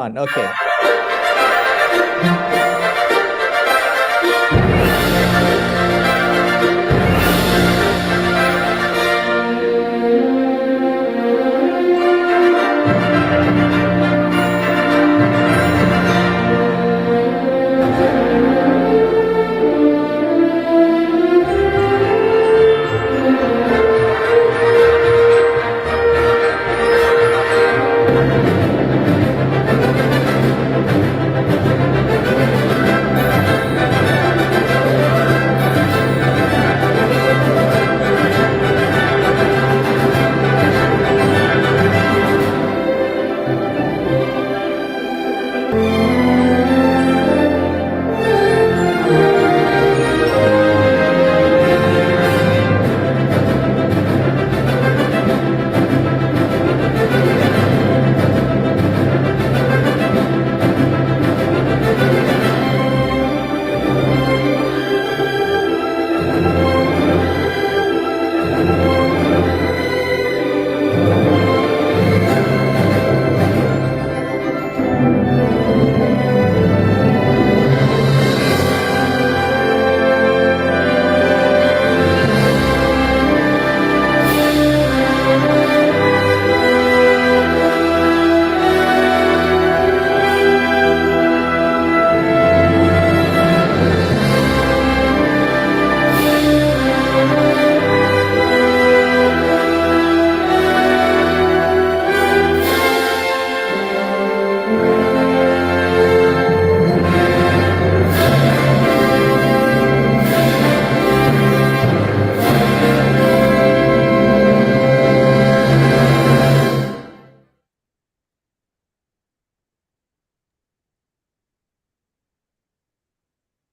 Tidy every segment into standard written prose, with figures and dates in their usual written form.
Okay.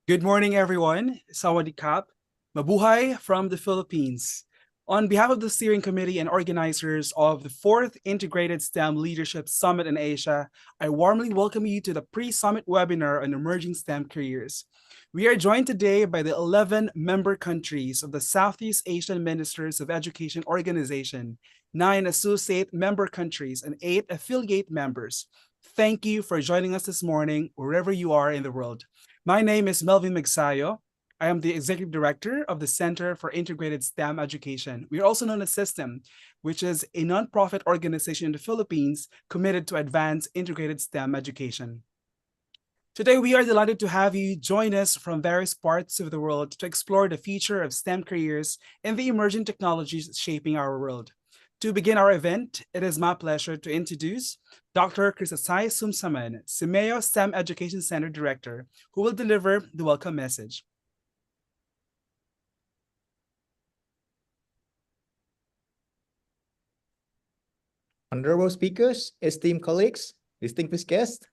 Good morning, everyone. 𝐂𝐚𝐫, Mabuhay from the Philippines. On behalf of the steering committee and organizers of the 4th Integrated STEM Leadership Summit in Asia, I warmly welcome you to the pre-summit webinar on emerging STEM careers. We are joined today by the 11 member countries of the Southeast Asian Ministers of Education Organization, 9 associate member countries, and 8 affiliate members. Thank you for joining us this morning, wherever you are in the world. My name is 𝐒𝐚𝐫. I am the Executive Director of the Center for Integrated STEM Education. We are also known as SYSTEM, which is a nonprofit organization in the Philippines committed to advance integrated STEM education. Today, we are delighted to have you join us from various parts of the world to explore the future of STEM careers and the emerging technologies shaping our world. To begin our event, it is my pleasure to introduce Dr. 𝐒𝐚𝐫, 𝐒𝐚EO STEM Education Center Director, who will deliver the welcome message. Honorable speakers, esteemed colleagues, distinguished guests,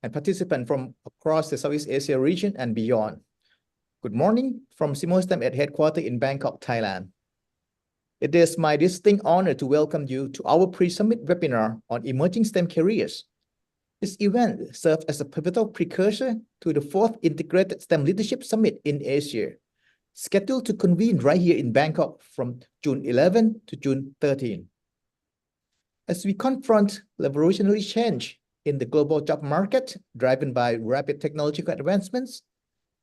and participants from across the Southeast Asia region and beyond. Good morning from 𝐒𝐚EO STEM at headquarters in Bangkok, Thailand. It is my distinct honor to welcome you to our pre-summit webinar on emerging STEM careers. This event serves as a pivotal precursor to the 4th Integrated STEM Leadership Summit in Asia, scheduled to convene right here in Bangkok from June 11 to June 13. As we confront revolutionary change in the global job market driven by rapid technological advancements,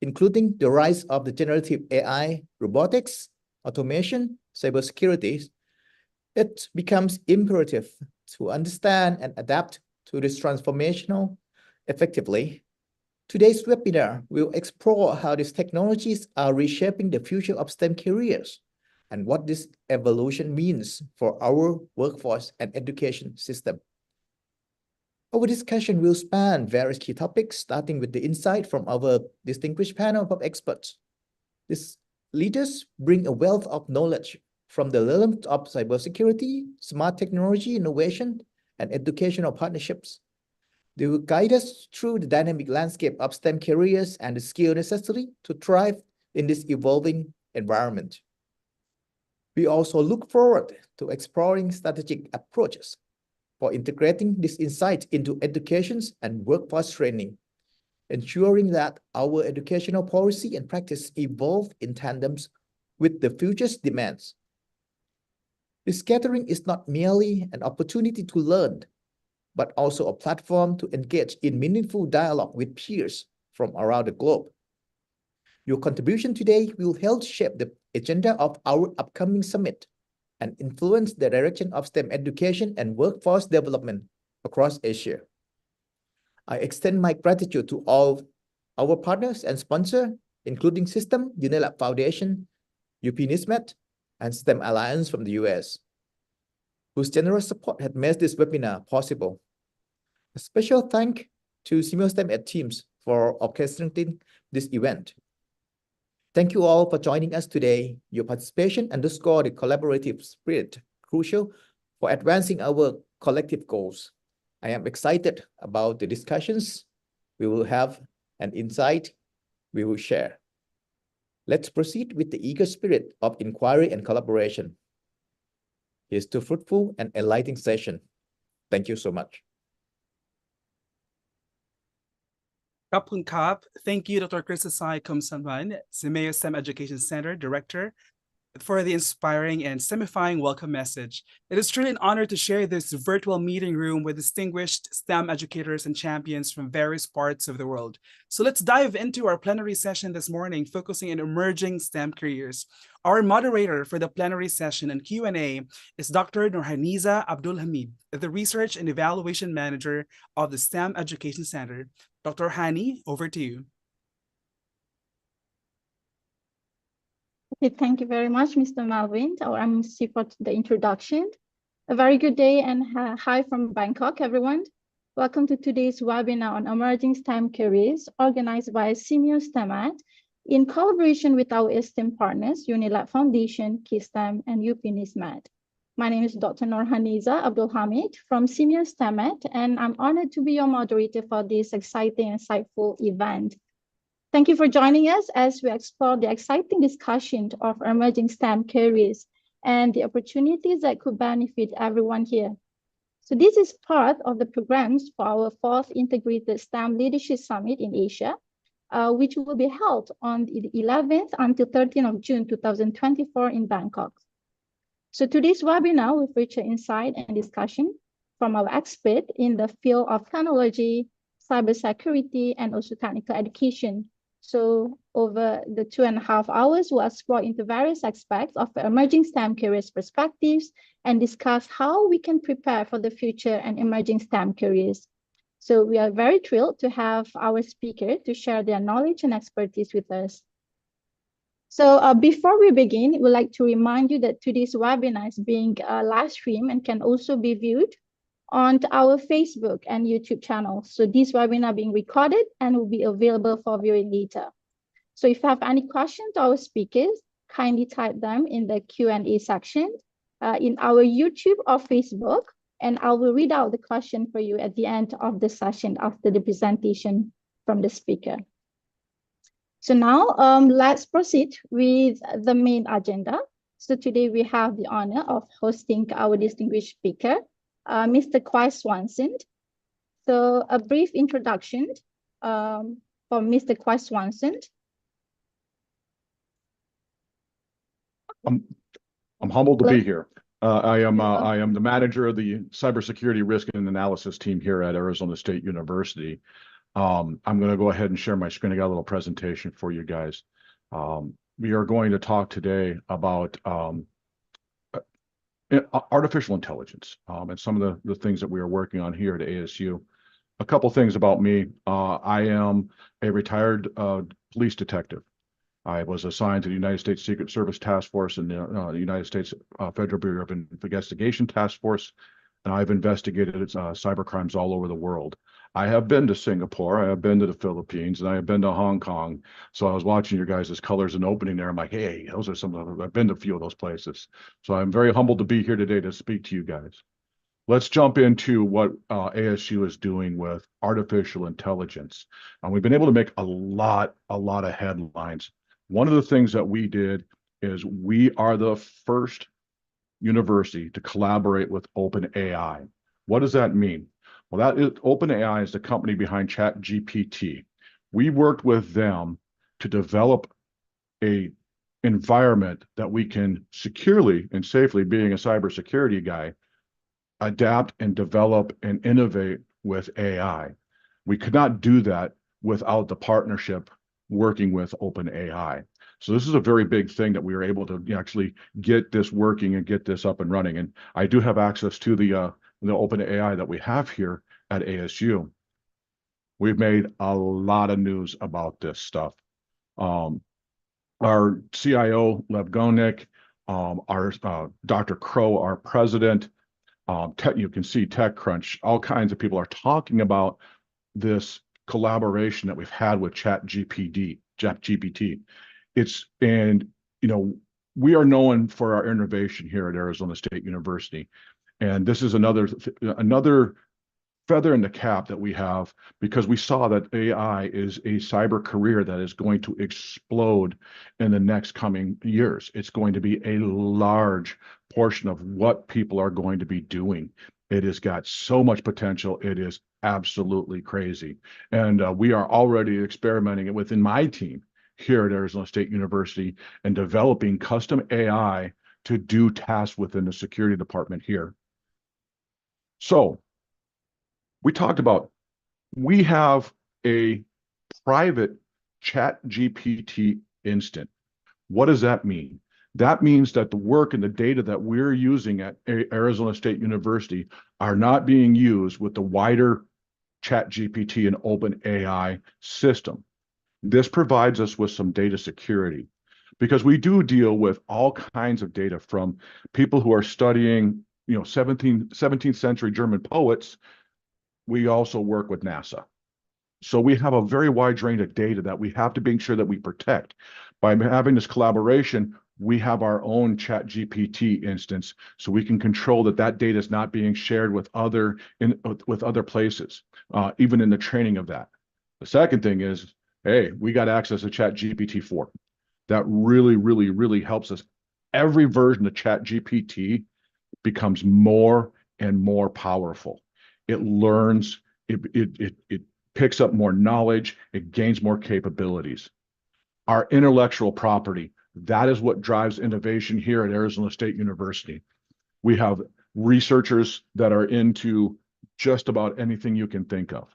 including the rise of the generative AI, robotics, automation, cybersecurity, it becomes imperative to understand and adapt to this transformational effectively. Today's webinar will explore how these technologies are reshaping the future of STEM careers and what this evolution means for our workforce and education system. Our discussion will span various key topics, starting with the insight from our distinguished panel of experts. These leaders bring a wealth of knowledge from the realms of cybersecurity, smart technology innovation, and educational partnerships. They will guide us through the dynamic landscape of STEM careers and the skill necessary to thrive in this evolving environment. We also look forward to exploring strategic approaches for integrating this insight into educations and workforce training, ensuring that our educational policy and practice evolve in tandem with the future's demands. This gathering is not merely an opportunity to learn, but also a platform to engage in meaningful dialogue with peers from around the globe. Your contribution today will help shape the agenda of our upcoming summit and influence the direction of STEM education and workforce development across Asia. I extend my gratitude to all our partners and sponsors, including System, UNILAB Foundation, 𝐿𝐴, and STEM Alliance from the US, whose generous support had made this webinar possible. A special thanks to 𝐂𝐴 STEM Ed teams for orchestrating this event. Thank you all for joining us today. Your participation underscores the collaborative spirit crucial for advancing our collective goals. I am excited about the discussions we will have and insight we will share. Let's proceed with the eager spirit of inquiry and collaboration. Here's to a fruitful and enlightening session. Thank you so much. 𝐂𝐚𝐫. Thank you, Dr. 𝐒𝐚𝐫, 𝐂𝐚𝐫 STEM Education Center Director, for the inspiring and STEMifying welcome message. It is truly an honor to share this virtual meeting room with distinguished STEM educators and champions from various parts of the world. So let's dive into our plenary session this morning, focusing on emerging STEM careers. Our moderator for the plenary session and Q&A is Dr. Noorhaniza Abdulhamid, the Research and Evaluation Manager of the STEM Education Center. Dr. Hani, over to you. Okay, thank you very much, Mr. Melvin, our MC, for the introduction. A very good day and hi from Bangkok, everyone. Welcome to today's webinar on emerging STEM careers, organized by 𝐂𝐴 STEM in collaboration with our esteemed partners, UNILAB Foundation, KSTEM, and 𝐿𝐴. My name is Dr. Noorhaniza Abdulhamid from 𝐂𝐴 STEM, and I'm honored to be your moderator for this exciting and insightful event. Thank you for joining us as we explore the exciting discussion of emerging STEM careers and the opportunities that could benefit everyone here. So this is part of the programs for our 4th Integrated STEM Leadership Summit in Asia, which will be held on the 11th until 13th of June 2024 in Bangkok. So today's webinar will feature insight and discussion from our expert in the field of technology, cybersecurity, and also technical education. So over the 2.5 hours, we'll explore into various aspects of emerging STEM careers perspectives and discuss how we can prepare for the future and emerging STEM careers. So we are very thrilled to have our speaker to share their knowledge and expertise with us. So before we begin, we'd like to remind you that today's webinar is being live streamed and can also be viewed on our Facebook and YouTube channel. So this webinar being recorded and will be available for viewing later. So if you have any questions to our speakers, kindly type them in the Q&A section in our YouTube or Facebook, and I will read out the question for you at the end of the session after the presentation from the speaker. So now let's proceed with the main agenda. So today we have the honor of hosting our distinguished speaker, Mr. 𝐂𝐚𝐫. So a brief introduction from Mr. 𝐂𝐚𝐫. I'm humbled to be here. I am the manager of the cybersecurity risk and analysis team here at Arizona State University. I'm going to go ahead and share my screen. I got a little presentation for you guys. We are going to talk today about artificial intelligence and some of the things that we are working on here at ASU. A couple things about me. I am a retired police detective. I was assigned to the United States Secret Service Task Force and the United States Federal Bureau of Investigation Task Force, and I've investigated cyber crimes all over the world. I have been to Singapore, I have been to the Philippines, and I have been to Hong Kong. So I was watching your guys' colors and opening there. I'm like, hey, those are some of them. I've been to a few of those places. So I'm very humbled to be here today to speak to you guys. Let's jump into what ASU is doing with artificial intelligence. We've been able to make a lot of headlines. One of the things that we did is we are the first university to collaborate with OpenAI. What does that mean? Well, that is OpenAI is the company behind ChatGPT. We worked with them to develop a environment that we can securely and safely, being a cybersecurity guy, adapt and develop and innovate with AI. We could not do that without the partnership working with OpenAI. So this is a very big thing that we were able to actually get this working and get this up and running. And I do have access to the OpenAI that we have here at ASU. We've made a lot of news about this stuff. Our CIO, 𝐂𝐚𝐫, our Dr. Crow, our president, you can see TechCrunch, all kinds of people are talking about this collaboration that we've had with ChatGPT. We are known for our innovation here at Arizona State University. And this is another feather in the cap that we have, because we saw that AI is a cyber career that is going to explode in the next coming years. It's going to be a large portion of what people are going to be doing. It has got so much potential. It is absolutely crazy. And we are already experimenting it within my team here at Arizona State University and developing custom AI to do tasks within the security department here. So we talked about, we have a private ChatGPT instant. What does that mean? That means that the work and the data that we're using at Arizona State University are not being used with the wider ChatGPT and OpenAI system. This provides us with some data security, because we do deal with all kinds of data from people who are studying, 17th century German poets. We also work with NASA. So we have a very wide range of data that we have to make sure that we protect. By having this collaboration, we have our own ChatGPT instance, so we can control that data is not being shared with other places, even in the training of that. The second thing is, hey, we got access to ChatGPT-4. That really, really, really helps us. Every version of ChatGPT becomes more and more powerful. It learns, it picks up more knowledge, it gains more capabilities. Our intellectual property, that is what drives innovation here at Arizona State University. We have researchers that are into just about anything you can think of,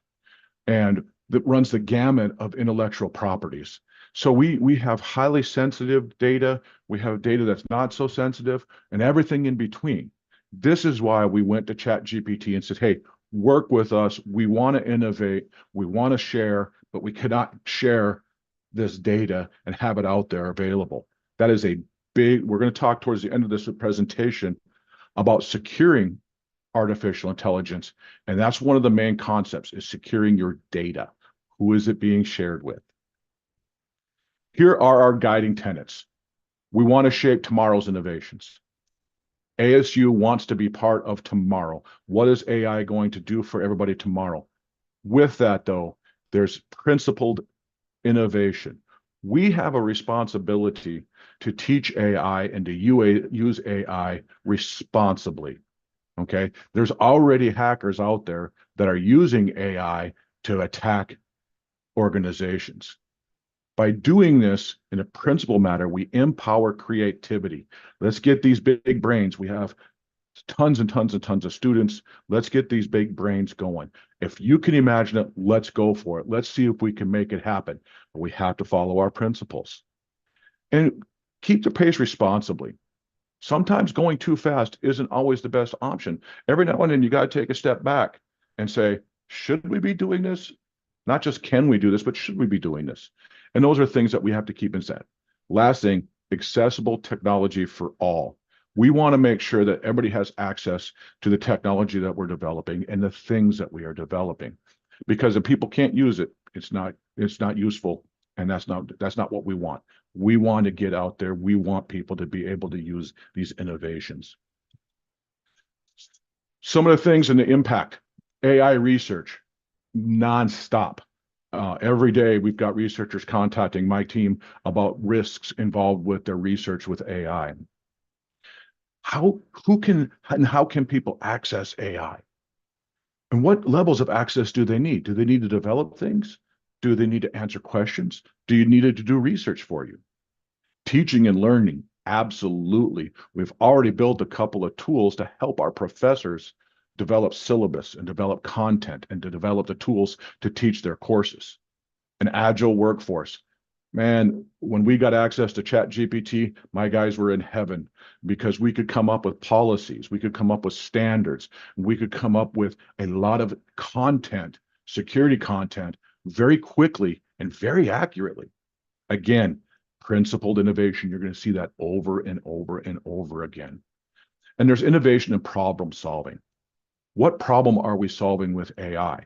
and that runs the gamut of intellectual properties. So we have highly sensitive data, we have data that's not so sensitive, and everything in between. This is why we went to ChatGPT and said, hey, work with us. We want to innovate, we want to share, but we cannot share this data and have it out there available. That is a big, we're going to talk towards the end of this presentation about securing artificial intelligence. And that's one of the main concepts, is securing your data. Who is it being shared with? Here are our guiding tenets. We want to shape tomorrow's innovations. ASU wants to be part of tomorrow. What is AI going to do for everybody tomorrow? With that, though, there's principled innovation. We have a responsibility to teach AI and to use AI responsibly. Okay, there's already hackers out there that are using AI to attack organizations. By doing this in a principled manner, we empower creativity. Let's get these big brains. We have tons and tons and tons of students. Let's get these big brains going. If you can imagine it, let's go for it. Let's see if we can make it happen. But we have to follow our principles and keep the pace responsibly. Sometimes going too fast isn't always the best option. Every now and then you got to take a step back and say, should we be doing this? Not just can we do this, but should we be doing this? And those are things that we have to keep in mind. Last thing, accessible technology for all. We want to make sure that everybody has access to the technology that we're developing and the things that we are developing. Because if people can't use it, it's not useful, and that's not what we want. We want to get out there. We want people to be able to use these innovations. Some of the things in the impact, AI research, nonstop. Every day we've got researchers contacting my team about risks involved with their research with AI. How can people access AI? And what levels of access do they need? Do they need to develop things? Do they need to answer questions? Do you need it to do research for you? Teaching and learning, absolutely. We've already built a couple of tools to help our professors develop syllabus and develop content and to develop the tools to teach their courses. An agile workforce. Man, when we got access to ChatGPT, my guys were in heaven because we could come up with policies, we could come up with standards, we could come up with a lot of content, security content, very quickly and very accurately. Again, principled innovation, you're going to see that over and over and over again. And there's innovation and problem solving. What problem are we solving with AI?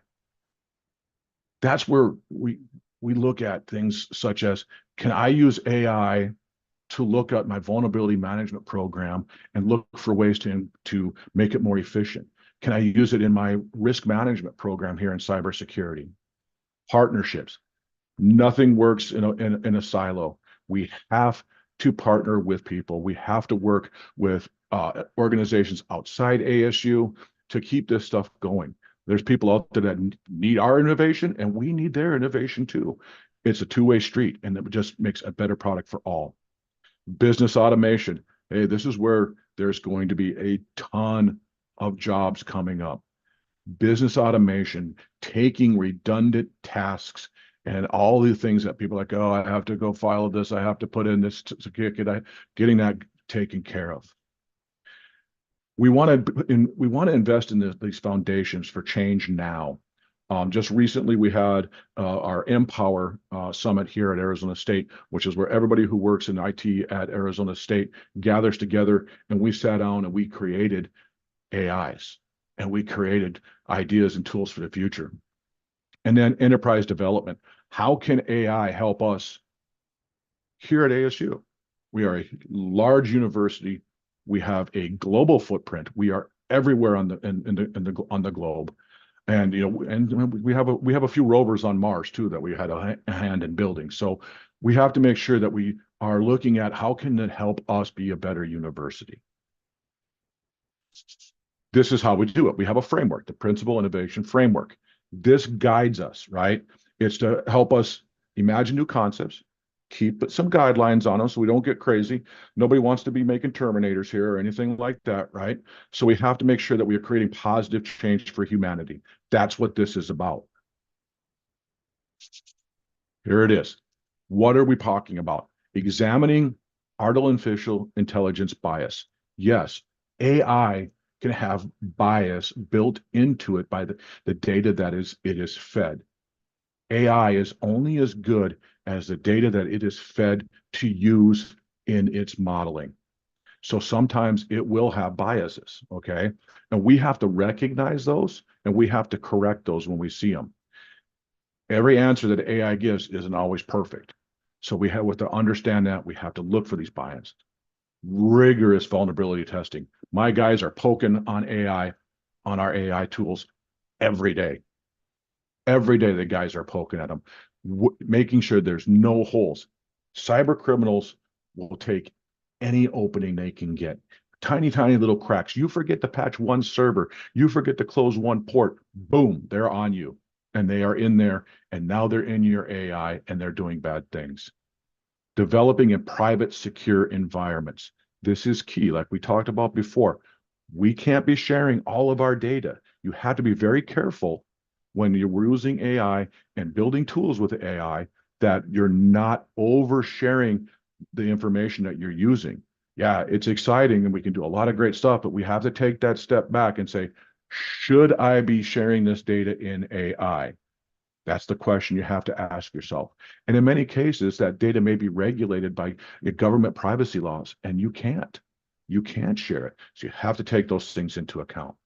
That's where we look at things such as, can I use AI to look at my vulnerability management program and look for ways to make it more efficient? Can I use it in my risk management program here in cybersecurity? Partnerships. Nothing works in a silo. We have to partner with people. We have to work with organizations outside ASU to keep this stuff going. There's people out there that need our innovation and we need their innovation too. It's a two-way street and it just makes a better product for all. Business automation. Hey, this is where there's going to be a ton of jobs coming up. Business automation, taking redundant tasks and all the things that people are like, oh, I have to go file this, I have to put in this, getting that taken care of. We want to invest in these foundations for change now. Just recently, we had our Empower Summit here at Arizona State, which is where everybody who works in IT at Arizona State gathers together, and we sat down and we created AIs, and we created ideas and tools for the future. And then enterprise development. How can AI help us here at ASU? We are a large university. We have a global footprint. We are everywhere on the globe, and and we have a few rovers on Mars too that we had a hand in building. So we have to make sure that we are looking at how can it help us be a better university. This is how we do it. We have a framework, the Principal Innovation Framework. This guides us, right? It's to help us imagine new concepts, keep some guidelines on them so we don't get crazy. Nobody wants to be making Terminators here or anything like that, right? So we have to make sure that we are creating positive change for humanity. That's what this is about. Here it is. What are we talking about? Examining artificial intelligence bias. Yes, AI can have bias built into it by the data that it is fed. AI is only as good as the data that it is fed to use in its modeling. So sometimes it will have biases, okay? And we have to recognize those and we have to correct those when we see them. Every answer that AI gives isn't always perfect. So we have to understand that. We have to look for these biases. Rigorous vulnerability testing. My guys are poking on AI, on our AI tools every day. Every day the guys are poking at them, making sure there's no holes. Cyber criminals will take any opening they can get. Tiny, tiny little cracks. You forget to patch one server. You forget to close one port. Boom, they're on you. And they are in there. And now they're in your AI and they're doing bad things. Developing in private, secure environments. This is key. Like we talked about before, we can't be sharing all of our data. You have to be very careful when you're using AI and building tools with AI that you're not oversharing the information that you're using. Yeah, it's exciting and we can do a lot of great stuff, but we have to take that step back and say, should I be sharing this data in AI? That's the question you have to ask yourself. And in many cases, that data may be regulated by government privacy laws, and you can't share it. So you have to take those things into account.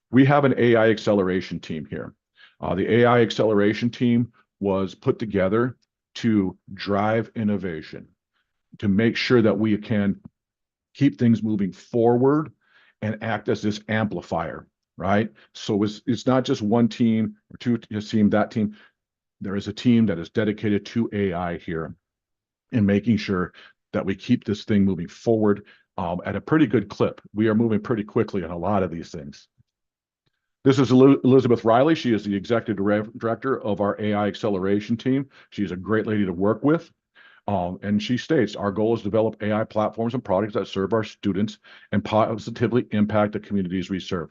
We have an AI acceleration team here. The AI acceleration team was put together to drive innovation, to make sure that we can keep things moving forward and act as this amplifier, right? So it's not just one team or two teams, that team. There is a team that is dedicated to AI here and making sure that we keep this thing moving forward at a pretty good clip. We are moving pretty quickly on a lot of these things. This is Elizabeth Riley. She is the executive director of our AI acceleration team. She's a great lady to work with. And she states, our goal is to develop AI platforms and products that serve our students and positively impact the communities we serve.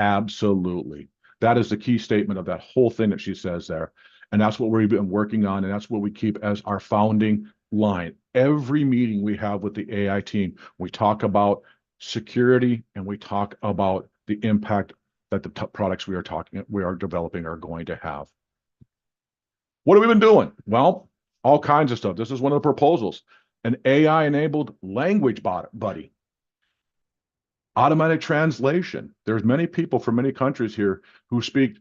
Absolutely. That is the key statement of that whole thing that she says there. And that's what we've been working on. And that's what we keep as our founding line. Every meeting we have with the AI team, we talk about security and we talk about the impact that the products we are developing are going to have. What have we been doing? Well, all kinds of stuff. This is one of the proposals, an AI-enabled language buddy. Automatic translation. There's many people from many countries here who speak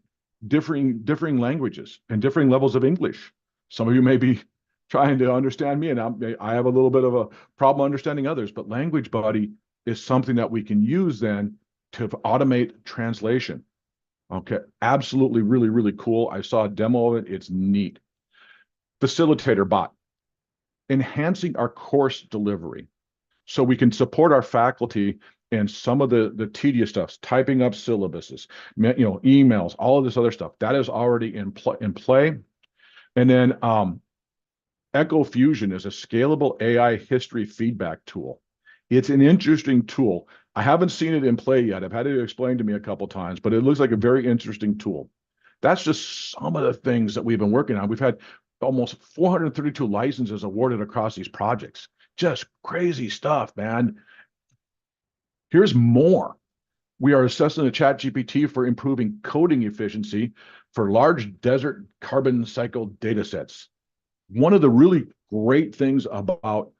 differing languages and differing levels of English. Some of you may be trying to understand me, and I have a little bit of a problem understanding others, but Language Buddy is something that we can use then to automate translation. Okay, absolutely, really, really cool. I saw a demo of it. It's neat. Facilitator bot, enhancing our course delivery so we can support our faculty and some of the tedious stuff, typing up syllabuses, emails, all of this other stuff. That is already in play. And then Echo Fusion is a scalable AI history feedback tool. It's an interesting tool. I haven't seen it in play yet. I've had it explained to me a couple times, but it looks like a very interesting tool. That's just some of the things that we've been working on. We've had almost 432 licenses awarded across these projects. Just crazy stuff, man. Here's more. We are assessing the ChatGPT for improving coding efficiency for large desert carbon cycle data sets. One of the really great things about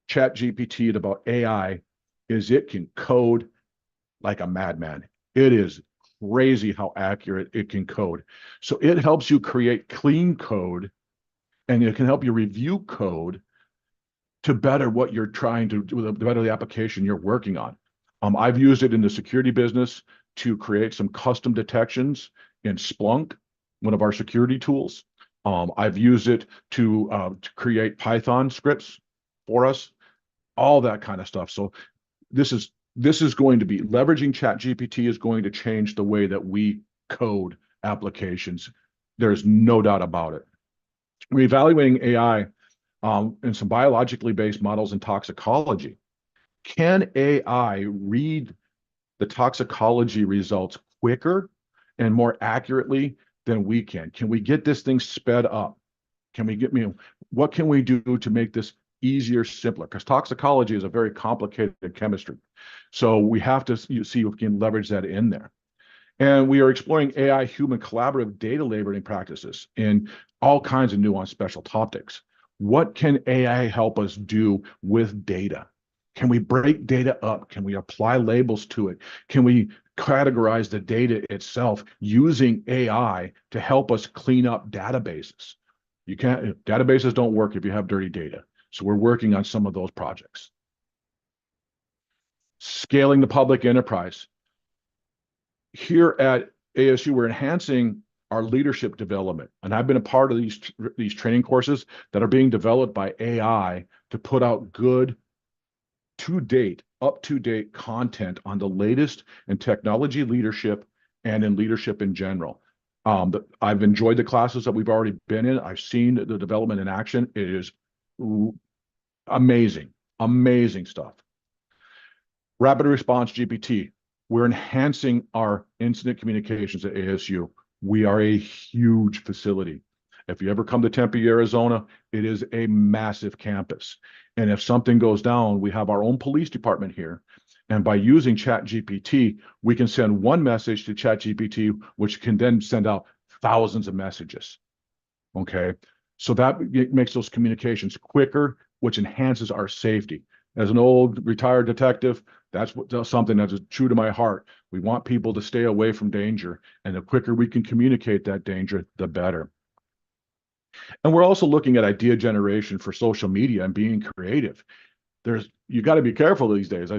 ChatGPT and about AI is it can code like a madman. It is crazy how accurate it can code. So it helps you create clean code, and it can help you review code to better what you're trying to do, to better the application you're working on. I've used it in the security business to create some custom detections in Splunk, one of our security tools. I've used it to create Python scripts for us, all that kind of stuff. So this is going to be leveraging ChatGPT is going to change the way that we code applications. There's no doubt about it. We're evaluating AI in some biologically based models in toxicology. Can AI read the toxicology results quicker and more accurately than we can? Can we get this thing sped up? Can we get, what can we do to make this easier, simpler? Because toxicology is a very complicated chemistry. So we have to see if we can leverage that in there. And we are exploring AI human collaborative data labeling practices in all kinds of nuanced special topics. What can AI help us do with data? Can we break data up? Can we apply labels to it? Can we categorize the data itself using AI to help us clean up databases? Databases don't work if you have dirty data. So we're working on some of those projects. Scaling the public enterprise. Here at ASU, we're enhancing our leadership development. And I've been a part of these training courses that are being developed by AI to put out good, up-to-date content on the latest in technology leadership and in leadership in general. I've enjoyed the classes that we've already been in. I've seen the development in action. It is amazing, amazing stuff. Rapid response GPT. We're enhancing our incident communications at ASU. We are a huge facility. If you ever come to Tempe, Arizona, it is a massive campus. And if something goes down, we have our own police department here. And by using ChatGPT, we can send one message to ChatGPT, which can then send out thousands of messages. Okay, so that makes those communications quicker, which enhances our safety. As an old retired detective, that's something that is true to my heart. We want people to stay away from danger, and the quicker we can communicate that danger, the better. And we're also looking at idea generation for social media and being creative. You got to be careful these days. I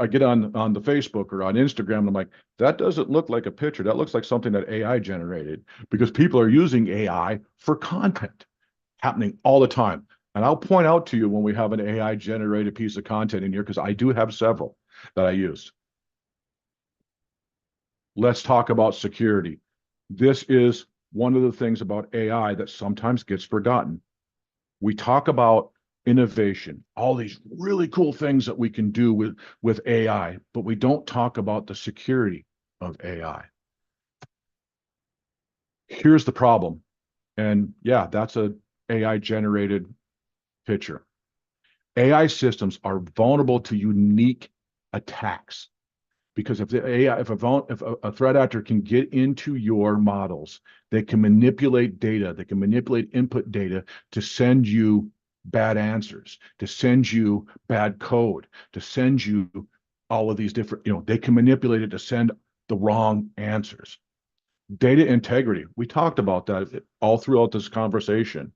get on the Facebook or on Instagram, and I'm like, that doesn't look like a picture. That looks like something that AI generated, because people are using AI for content, happening all the time. And I'll point out to you when we have an AI generated piece of content in here, because I do have several that I use. Let's talk about security. This is one of the things about AI that sometimes gets forgotten. We talk about innovation, all these really cool things that we can do with AI, but we don't talk about the security. of AI. Here's the problem. And yeah, that's a AI generated picture. AI systems are vulnerable to unique attacks because if the AI, if a threat actor can get into your models, they can manipulate data, they can manipulate input data to send you bad answers, to send you bad code, to send you all of these different, they can manipulate it to send the wrong answers. Data integrity, we talked about that all throughout this conversation.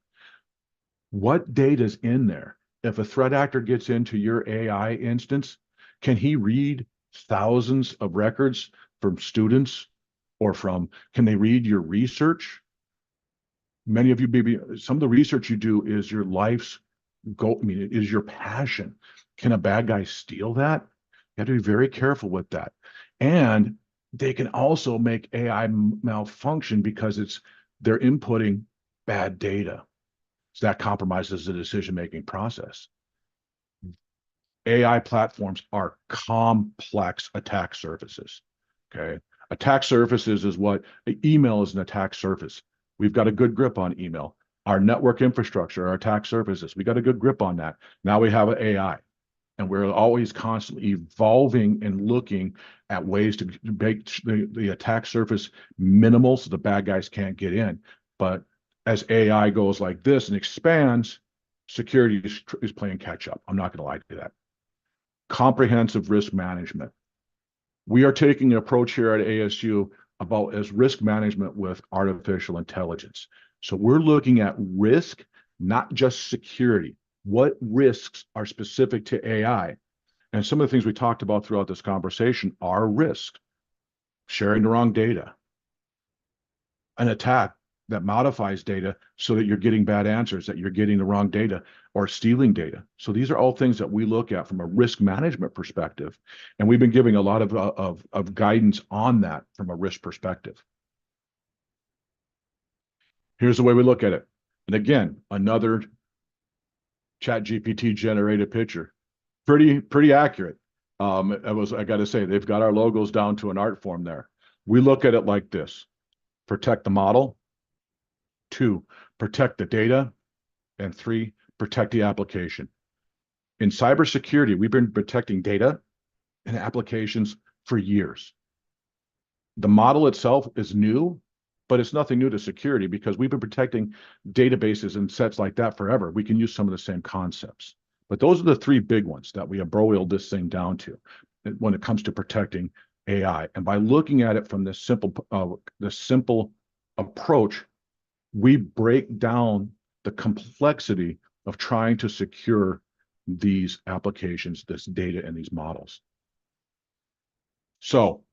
What data is in there? If a threat actor gets into your AI instance, can he read thousands of records from students or can they read your research? Many of you, maybe some of the research you do is your life's goal. I mean, it is your passion. Can a bad guy steal that? You have to be very careful with that. And they can also make AI malfunction because they're inputting bad data. So that compromises the decision-making process. AI platforms are complex attack surfaces, okay? Attack surfaces is what email is, an attack surface. We've got a good grip on email. Our network infrastructure, our attack surfaces, we got a good grip on that. Now we have an AI, and we're always constantly evolving and looking at ways to make the attack surface minimal so the bad guys can't get in. But as AI goes like this and expands, security is playing catch up. I'm not going to lie to that. Comprehensive risk management. We are taking an approach here at ASU about as risk management with artificial intelligence. So we're looking at risk, not just security. What risks are specific to AI? And some of the things we talked about throughout this conversation are risk. Sharing the wrong data. An attack that modifies data so that you're getting bad answers, that you're getting the wrong data or stealing data. So these are all things that we look at from a risk management perspective. And we've been giving a lot of guidance on that from a risk perspective. Here's the way we look at it. And again, another ChatGPT generated picture. Pretty accurate. I got to say, they've got our logos down to an art form there. We look at it like this. Protect the model. 2, protect the data. And 3, protect the application. In cybersecurity, we've been protecting data and applications for years. The model itself is new, but it's nothing new to security because we've been protecting databases and sets like that forever. We can use some of the same concepts. But those are the 3 big ones that we have broiled this thing down to when it comes to protecting AI. And by looking at it from this simple approach, we break down the complexity of trying to secure these applications, this data, and these models. So,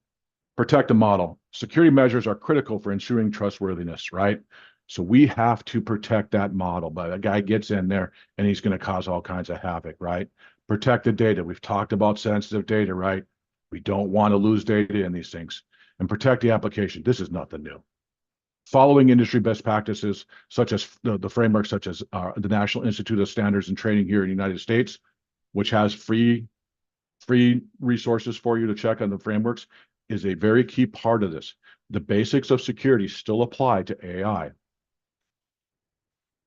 protect the model. Security measures are critical for ensuring trustworthiness, right? So we have to protect that model. But a guy gets in there and he's going to cause all kinds of havoc, right? Protect the data. We've talked about sensitive data, right? We don't want to lose data in these things. And protect the application. This is nothing new. Following industry best practices, such as the framework, such as the National Institute of Standards and Training here in the United States, which has free resources for you to check on the frameworks, is a very key part of this. The basics of security still apply to AI.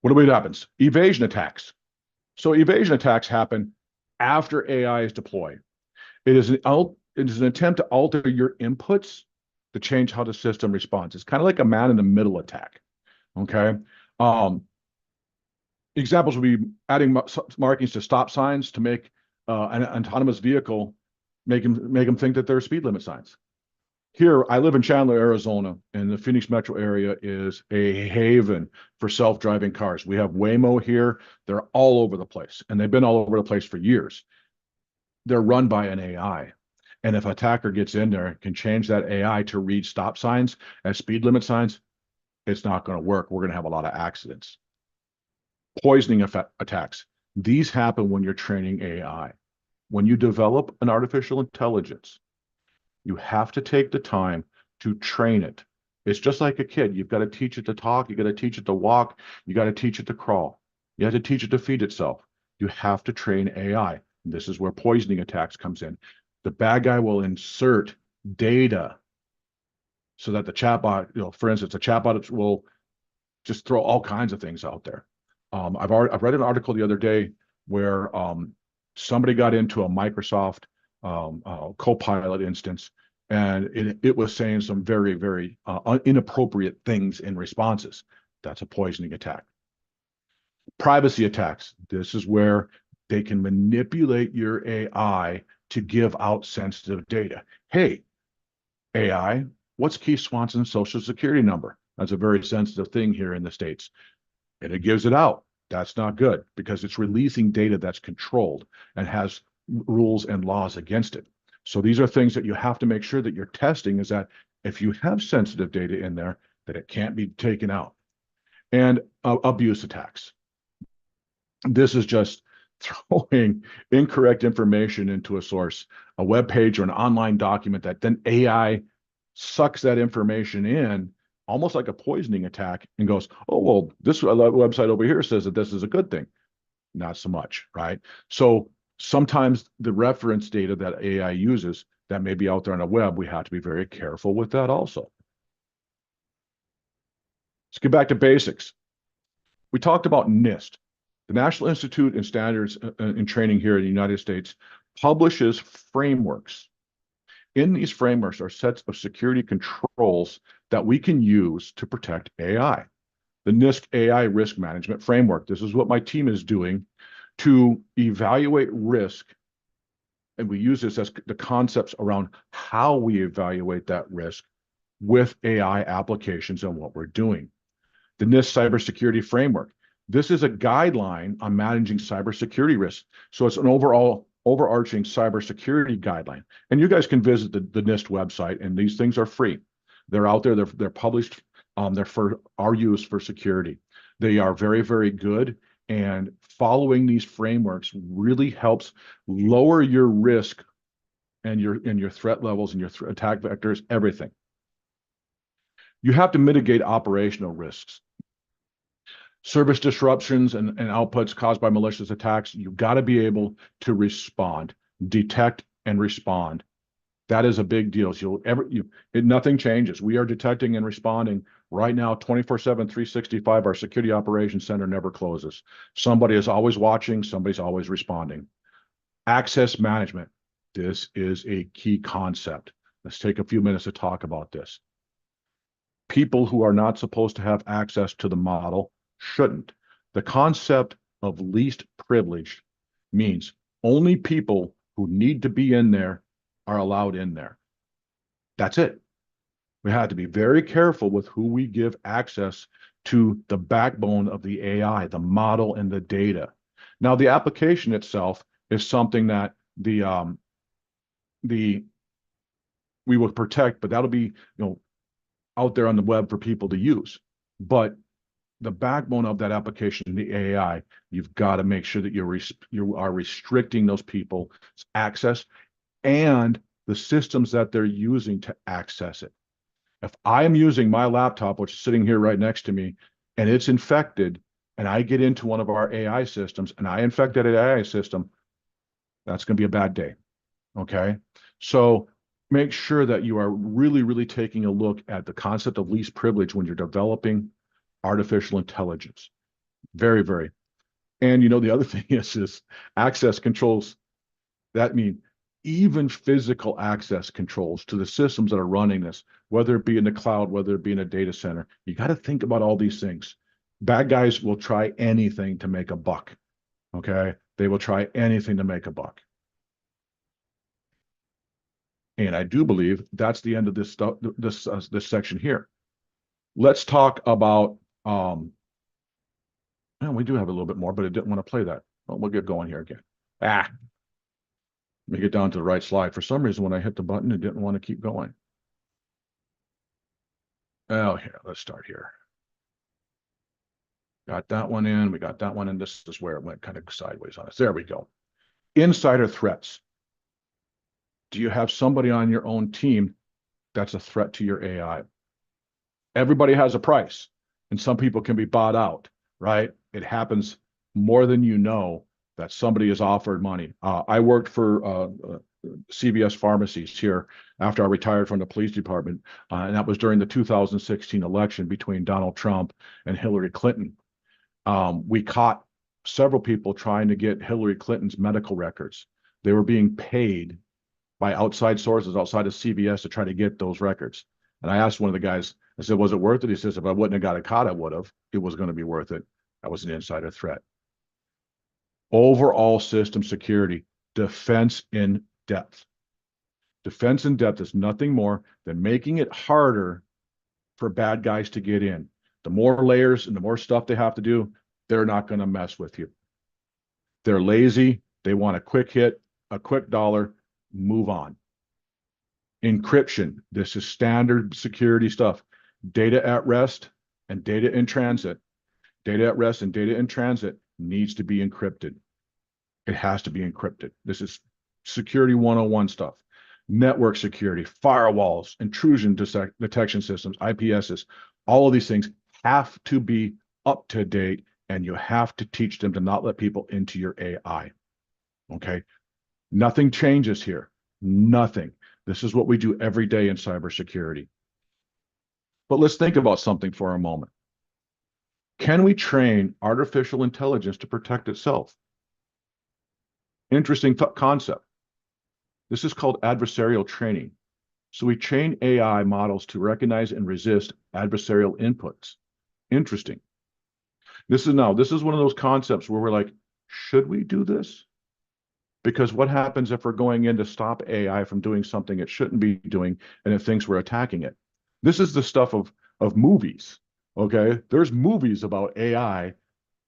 What happens? Evasion attacks. So evasion attacks happen after AI is deployed. It is an attempt to alter your inputs to change how the system responds. It's kind of like a man-in-the-middle attack, okay? Examples would be adding markings to stop signs to make an autonomous vehicle, make them think that they're speed limit signs. Here, I live in Chandler, Arizona, and the Phoenix metro area is a haven for self-driving cars. We have Waymo here. They're all over the place, and they've been all over the place for years. They're run by an AI. And if an attacker gets in there and can change that AI to read stop signs as speed limit signs, it's not going to work. We're going to have a lot of accidents. Poisoning attacks. These happen when you're training AI. When you develop an artificial intelligence, you have to take the time to train it. It's just like a kid. You've got to teach it to talk. You got to teach it to walk. You got to teach it to crawl. You have to teach it to feed itself. You have to train AI. This is where poisoning attacks comes in. The bad guy will insert data so that the chatbot, for instance, the chatbot will just throw all kinds of things out there. I've read an article the other day where somebody got into a Microsoft Copilot instance, and it was saying some very, very inappropriate things in responses. That's a poisoning attack. Privacy attacks. This is where they can manipulate your AI to give out sensitive data. Hey, AI, what's Keith Swanson's social security number? That's a very sensitive thing here in the States. And it gives it out. That's not good because it's releasing data that's controlled and has rules and laws against it. So these are things that you have to make sure that you're testing, is that if you have sensitive data in there, that it can't be taken out. And abuse attacks. This is just throwing incorrect information into a source, a web page or an online document, that then AI sucks that information in, almost like a poisoning attack, and goes, oh, well, this website over here says that this is a good thing. Not so much, right? So sometimes the reference data that AI uses that may be out there on the web, we have to be very careful with that also. Let's get back to basics. We talked about NIST. The National Institute of Standards and Training here in the United States publishes frameworks. In these frameworks are sets of security controls that we can use to protect AI. The NIST AI Risk Management Framework. This is what my team is doing to evaluate risk. And we use this as the concepts around how we evaluate that risk with AI applications and what we're doing. The NIST Cybersecurity Framework. This is a guideline on managing cybersecurity risks. So it's an overarching cybersecurity guideline. And you guys can visit the NIST website, and these things are free. They're out there, they're published, they're for our use for security. They are very, very good, and following these frameworks really helps lower your risk and your threat levels and your attack vectors, everything. You have to mitigate operational risks. Service disruptions and outputs caused by malicious attacks, you've got to be able to respond, detect and respond. That is a big deal. So nothing changes. We are detecting and responding right now, 24/7, 365. Our security operations center never closes. Somebody is always watching. Somebody's always responding. Access management. This is a key concept. Let's take a few minutes to talk about this. People who are not supposed to have access to the model shouldn't. The concept of least privilege means only people who need to be in there are allowed in there. That's it. We have to be very careful with who we give access to the backbone of the AI, the model and the data. Now, the application itself is something that we will protect, but that'll be out there on the web for people to use. But the backbone of that application, the AI, you've got to make sure that you are restricting those people's access and the systems that they're using to access it. If I am using my laptop, which is sitting here right next to me, and it's infected, and I get into one of our AI systems and I infect that AI system, that's going to be a bad day. Okay? So make sure that you are really, really taking a look at the concept of least privilege when you're developing artificial intelligence. Very, very. And the other thing is access controls. That means even physical access controls to the systems that are running this, whether it be in the cloud, whether it be in a data center. You got to think about all these things. Bad guys will try anything to make a buck. Okay? They will try anything to make a buck. And I do believe that's the end of this stuff, this section here. Let's talk about well, we do have a little bit more, but I didn't want to play that. Well, we'll get going here again. Let me get down to the right slide. For some reason, when I hit the button, it didn't want to keep going. Oh, here, let's start here. Got that one in. We got that one in. This is where it went kind of sideways on us. There we go. Insider threats. Do you have somebody on your own team that's a threat to your AI? Everybody has a price, and some people can be bought out, right? It happens more than you know that somebody is offered money. I worked for CVS pharmacies here after I retired from the police department. And that was during the 2016 election between Donald Trump and Hillary Clinton. We caught several people trying to get Hillary Clinton's medical records. They were being paid by outside sources outside of CVS to try to get those records. And I asked one of the guys, I said, was it worth it? He says, if I wouldn't have got it caught, I would have. It was going to be worth it. That was an insider threat. Overall system security, defense in depth. Defense in depth is nothing more than making it harder for bad guys to get in. The more layers and the more stuff they have to do, they're not going to mess with you. They're lazy. They want a quick hit, a quick dollar, move on. Encryption. This is standard security stuff. Data at rest and data in transit. Data at rest and data in transit needs to be encrypted. It has to be encrypted. This is security 101 stuff. Network security, firewalls, intrusion detection systems, IPSs, all of these things have to be up to date, and you have to teach them to not let people into your AI. Okay? Nothing changes here. Nothing. This is what we do every day in cybersecurity. But let's think about something for a moment. Can we train artificial intelligence to protect itself? Interesting concept. This is called adversarial training. So we train AI models to recognize and resist adversarial inputs. Interesting. This is one of those concepts where we're like, should we do this? Because what happens if we're going in to stop AI from doing something it shouldn't be doing and it thinks we're attacking it? This is the stuff of movies, okay? There's movies about AI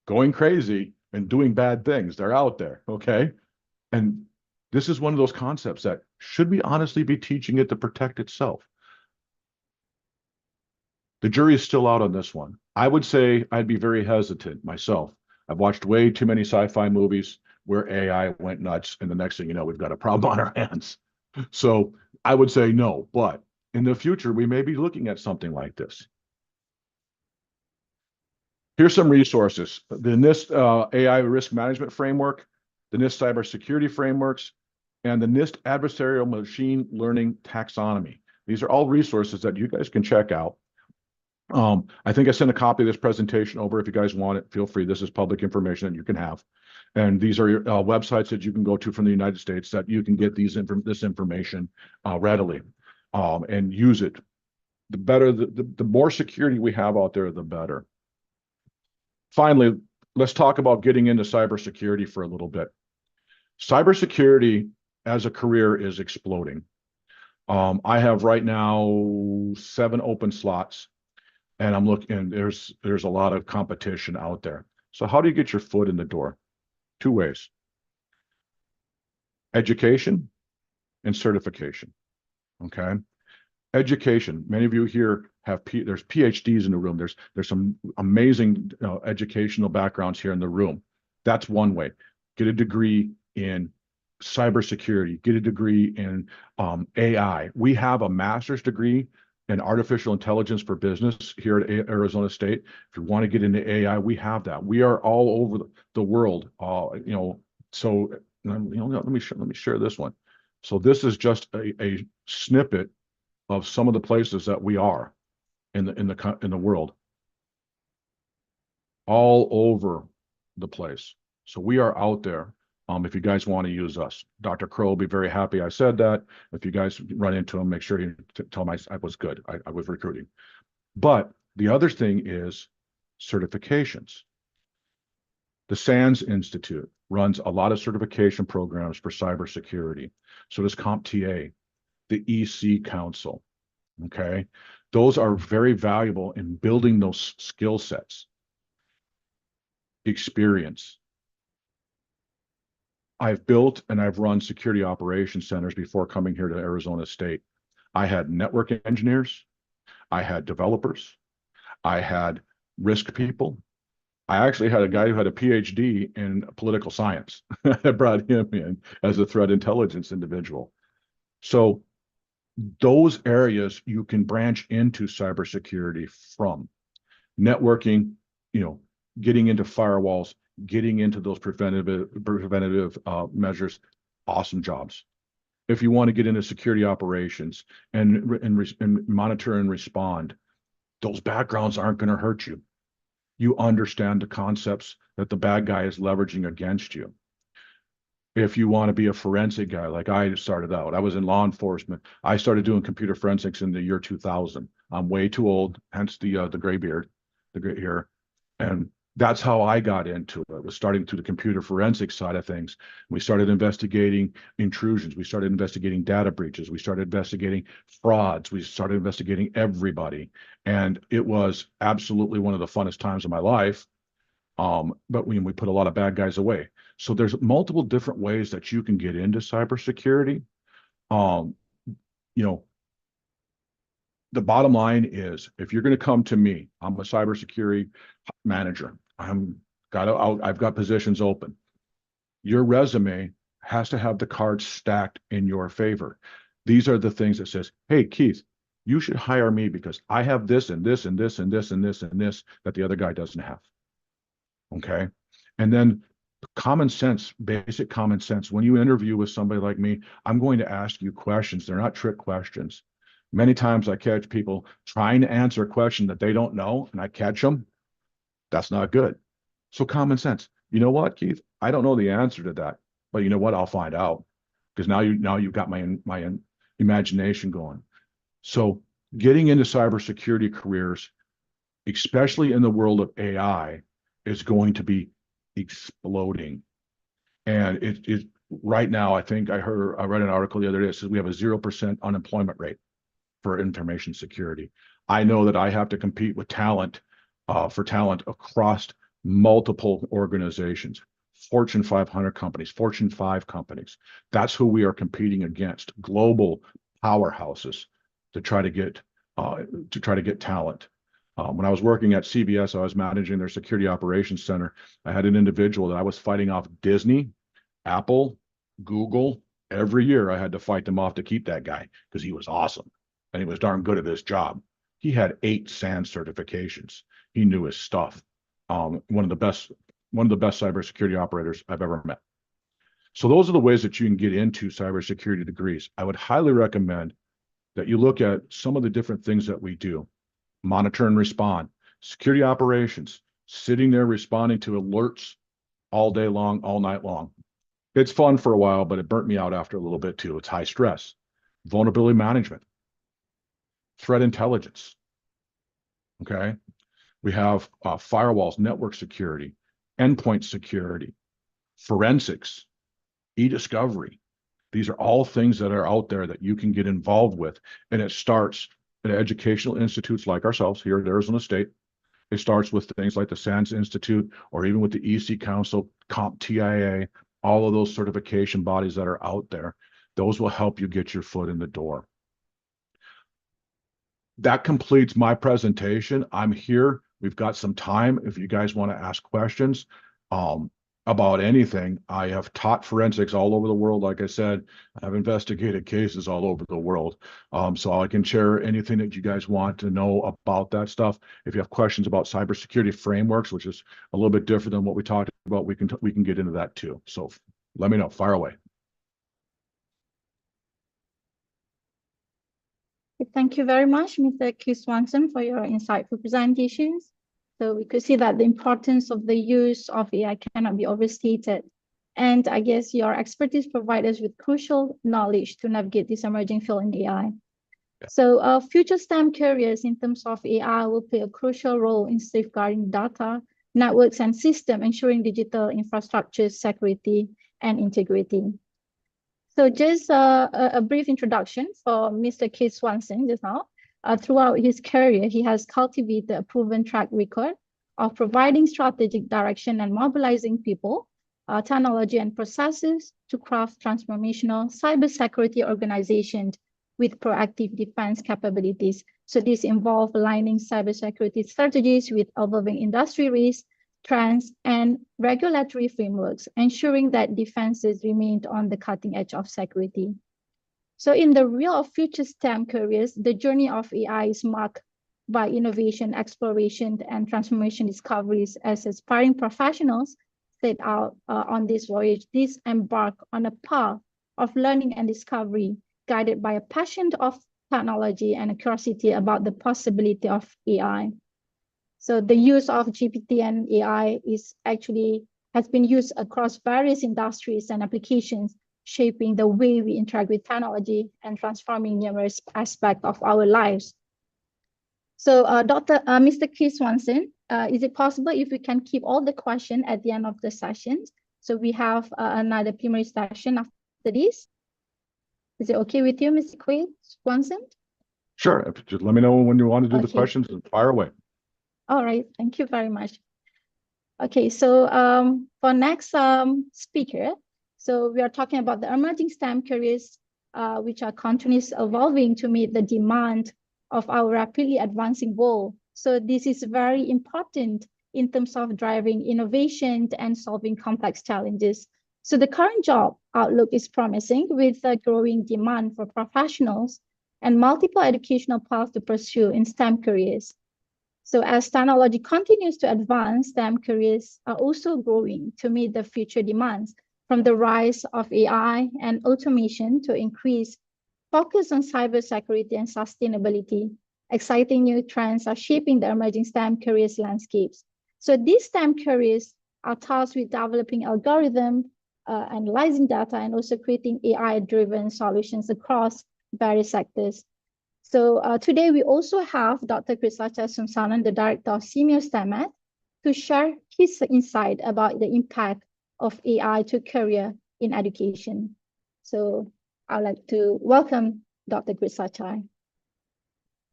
going crazy and doing bad things. They're out there, okay? And this is one of those concepts that should we honestly be teaching it to protect itself? The jury is still out on this one. I would say I'd be very hesitant myself. I've watched way too many sci-fi movies where AI went nuts, and the next thing you know, we've got a problem on our hands. So I would say no, but in the future, we may be looking at something like this. Here's some resources. The NIST AI Risk Management Framework, the NIST Cybersecurity Frameworks, and the NIST Adversarial Machine Learning Taxonomy. These are all resources that you guys can check out. I think I sent a copy of this presentation over. If you guys want it, feel free. This is public information that you can have. And these are websites that you can go to from the United States that you can get this information readily and use it. The better, the more security we have out there, the better. Finally, let's talk about getting into cybersecurity for a little bit. Cybersecurity as a career is exploding. I have right now 7 open slots. And I'm looking, and there's a lot of competition out there. So how do you get your foot in the door? 2 ways. Education and certification. Okay. Education. Many of you here have there's PhDs in the room. There's some amazing educational backgrounds here in the room. That's one way. Get a degree in cybersecurity. Get a degree in AI. We have a master's degree in artificial intelligence for business here at Arizona State. If you want to get into AI, we have that. We are all over the world. So let me share this one. So this is just a snippet of some of the places that we are in the world, all over the place. So we are out there. If you guys want to use us, Dr. Crow will be very happy I said that. If you guys run into him, make sure you tell him I was good. I was recruiting. But the other thing is certifications. The SANS Institute runs a lot of certification programs for cybersecurity. So does CompTIA, the EC Council. Okay, those are very valuable in building those skill sets, experience. I've built and I've run security operations centers before coming here to Arizona State. I had network engineers, I had developers, I had risk people. I actually had a guy who had a PhD in political science. I brought him in as a threat intelligence individual. So those areas you can branch into cybersecurity from. Networking, getting into firewalls, getting into those preventative measures, awesome jobs. if you want to get into security operations and monitor and respond, those backgrounds aren't going to hurt you. You understand the concepts that the bad guy is leveraging against you. If you want to be a forensic guy, like I started out, I was in law enforcement. I started doing computer forensics in the year 2000. I'm way too old, hence the gray beard, the gray hair. And that's how I got into it. Was starting through the computer forensics side of things. We started investigating intrusions. We started investigating data breaches. We started investigating frauds. We started investigating everybody. And it was absolutely one of the funnest times of my life. But we put a lot of bad guys away. So there's multiple different ways that you can get into cybersecurity. You know, the bottom line is, if you're going to come to me, I'm a cybersecurity manager. I've got positions open. Your resume has to have the cards stacked in your favor. These are the things that says, hey, Keith, you should hire me because I have this and this and this and this and this and this that the other guy doesn't have. Okay. And then common sense, basic common sense. When you interview with somebody like me, I'm going to ask you questions. They're not trick questions. Many times I catch people trying to answer a question that they don't know, and I catch them. That's not good. So common sense. You know what, Keith? I don't know the answer to that, but you know what? I'll find out, because now you've got my imagination going. So getting into cybersecurity careers, especially in the world of AI, is going to be exploding. And it right now, I think I read an article the other day that says we have a 0% unemployment rate for information security. I know that I have to compete with talent for talent across multiple organizations, Fortune 500 companies, Fortune 5 companies. That's who we are competing against, global powerhouses, to try to get talent. When I was working at CBS, I was managing their security operations center. I had an individual that I was fighting off Disney, Apple, Google. Every year I had to fight them off to keep that guy because he was awesome and he was darn good at his job. He had 8 SANS certifications. He knew his stuff. One of the best cybersecurity operators I've ever met. So those are the ways that you can get into cybersecurity degrees. I would highly recommend that you look at some of the different things that we do. Monitor and respond, security operations, sitting there responding to alerts all day long, all night long. It's fun for a while, but it burnt me out after a little bit too. It's high stress. Vulnerability management, threat intelligence. Okay. We have firewalls, network security, endpoint security, forensics, e-discovery. These are all things that are out there that you can get involved with. And it starts at educational institutes like ourselves here at Arizona State. It starts with things like the SANS Institute, or even with the EC Council, CompTIA, all of those certification bodies that are out there. Those will help you get your foot in the door. That completes my presentation. I'm here. We've got some time if you guys want to ask questions about anything. I have taught forensics all over the world. Like I said, I've investigated cases all over the world. So I can share anything that you guys want to know about that stuff. If you have questions about cybersecurity frameworks, which is a little bit different than what we talked about, we can get into that too. So let me know. Fire away. Thank you very much, Mr. Keith Swanson, for your insightful presentations. So we could see that the importance of the use of AI cannot be overstated. And I guess your expertise provides us with crucial knowledge to navigate this emerging field in AI. Yeah. So future STEM careers in terms of AI will play a crucial role in safeguarding data, networks, and systems, ensuring digital infrastructure security and integrity. So just a brief introduction for Mr. Keith Swanson just now. Throughout his career, he has cultivated a proven track record of providing strategic direction and mobilizing people, technology, and processes to craft transformational cybersecurity organizations with proactive defense capabilities. So this involves aligning cybersecurity strategies with evolving industry risks, trends, and regulatory frameworks, ensuring that defenses remain on the cutting edge of security. So in the real of future STEM careers, the journey of AI is marked by innovation, exploration, and transformation discoveries as aspiring professionals set out on this voyage. These embark on a path of learning and discovery, guided by a passion of technology and a curiosity about the possibility of AI. So the use of GPT and AI has been used across various industries and applications, shaping the way we interact with technology and transforming numerous aspects of our lives. So Mr. Chris Swanson, is it possible if we can keep all the questions at the end of the session? So we have another plenary session after this. Is it okay with you, Mr. Chris Swanson? Sure. Just let me know when you want to do the Okay. questions and fire away. All right, thank you very much. Okay, so for next speaker, so we are talking about the emerging STEM careers, which are continuously evolving to meet the demand of our rapidly advancing world. So this is very important in terms of driving innovation and solving complex challenges. So the current job outlook is promising with a growing demand for professionals and multiple educational paths to pursue in STEM careers. So as technology continues to advance, STEM careers are also growing to meet the future demands, from the rise of AI and automation to increase focus on cybersecurity and sustainability. Exciting new trends are shaping the emerging STEM careers landscapes. So these STEM careers are tasked with developing algorithms, analyzing data, and also creating AI-driven solutions across various sectors. So today we also have Dr. Krissacha Sumsanan, the Director of Senior STEM, to share his insight about the impact of AI to career in education. So I'd like to welcome Dr. Krissacha.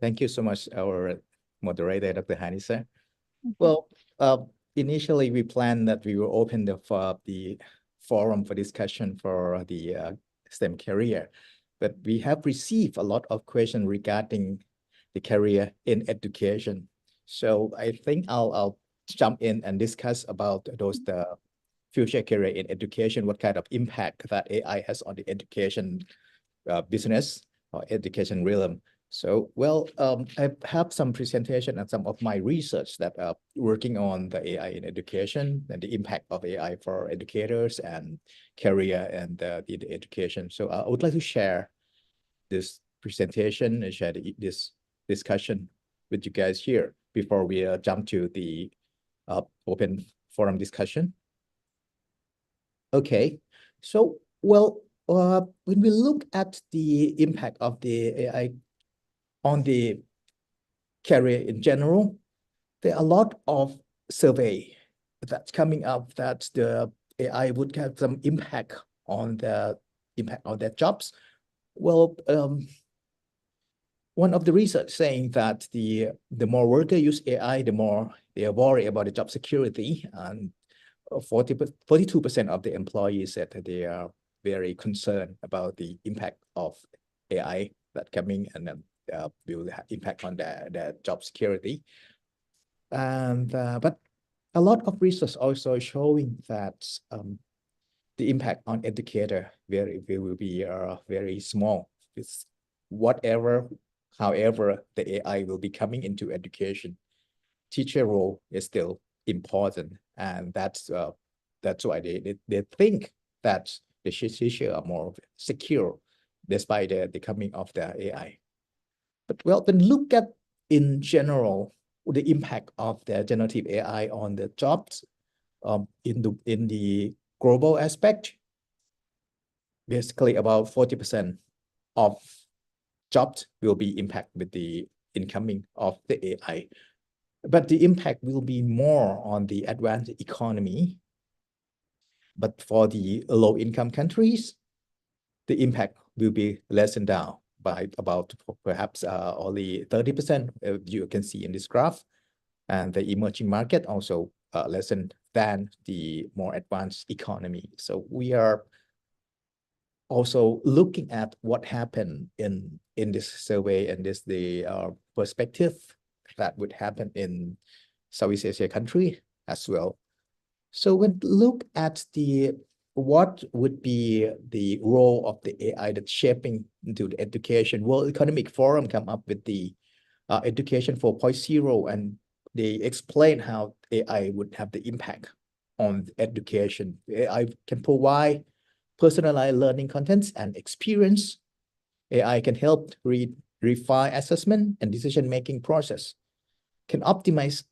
Thank you so much, our moderator, Dr. Hanisa. Well, initially we planned that we will open the forum for discussion for the STEM career, but we have received a lot of questions regarding the career in education. So I think I'll jump in and discuss about the future career in education, what kind of impact that AI has on the education business or education realm. So, well, I have some presentation and some of my research that are working on the AI in education and the impact of AI for educators and career and the education. So I would like to share this presentation and share this discussion with you guys here before we jump to the open forum discussion. Okay, so, well, when we look at the impact of the AI on the career in general, there are a lot of survey that's coming up that the AI would have some impact on their jobs. Well, one of the research saying that the more workers use AI, the more they are worried about the job security, and 42% of the employees said that they are very concerned about the impact of AI that coming and then will have impact on their job security. And but a lot of research also showing that the impact on educator will be very small. It's however the AI will be coming into education, teacher role is still important, and that's why they think that the teacher are more secure despite the coming of the AI. But well, then look at in general the impact of the generative AI on the jobs in the global aspect. Basically, about 40% of jobs will be impacted with the incoming of the AI. But the impact will be more on the advanced economy. But for the low-income countries, the impact will be lessened down by about perhaps only 30%, you can see in this graph. And the emerging market also lessened than the more advanced economy. So we are also looking at what happened in this survey and the perspective that would happen in Southeast Asia country as well. So when look at what would be the role of the AI that's shaping into the education, World Economic Forum come up with the Education 4.0, and they explain how AI would have the impact on education. AI can provide personalized learning contents and experience. AI can help refine assessment and decision-making process, can optimize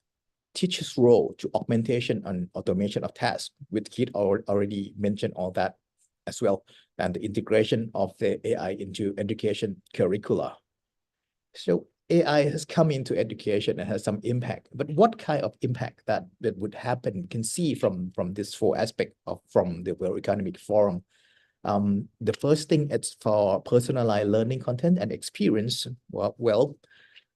teachers' role to augmentation and automation of tasks, which Kit already mentioned all that as well, and the integration of the AI into education curricula. So AI has come into education and has some impact, but what kind of impact that would happen? You can see from this 4 aspects from the World Economic Forum. The first thing, it's for personalized learning content and experience. Well,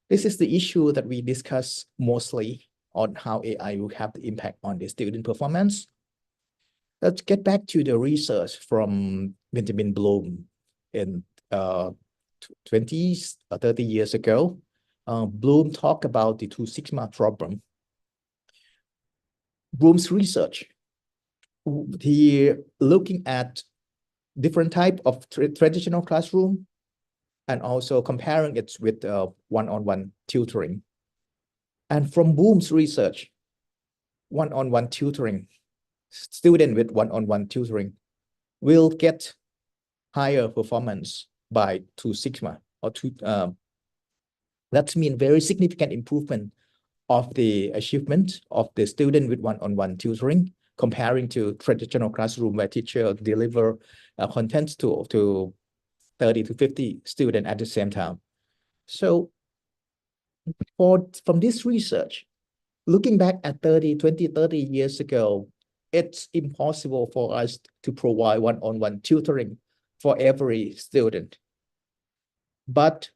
this is the issue that we discuss mostly on how AI will have the impact on the student performance. Let's get back to the research from Benjamin Bloom in 20 or 30 years ago. Bloom talked about the 2 sigma problem. Bloom's research, he looking at different type of traditional classroom and also comparing it with one-on-one tutoring. And from Bloom's research, one-on-one tutoring, student with one-on-one tutoring will get higher performance by 2 sigma or 2. That means very significant improvement of the achievement of the student with one-on-one tutoring, comparing to traditional classroom where teacher deliver content to 30 to 50 students at the same time. So from this research, looking back at 30 years ago, it's impossible for us to provide one-on-one tutoring for every student. But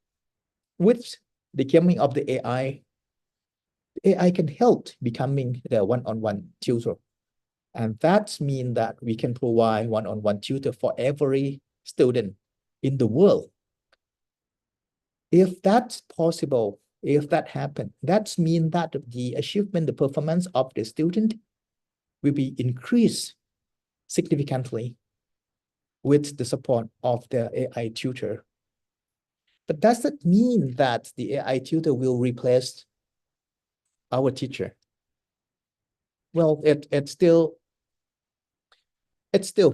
with the coming of the AI can help becoming the one-on-one tutor. And that means that we can provide one-on-one tutor for every student in the world. If that's possible, if that happens, that means that the achievement, the performance of the student will be increased significantly with the support of the AI tutor. But does that mean that the AI tutor will replace our teacher? Well, it's still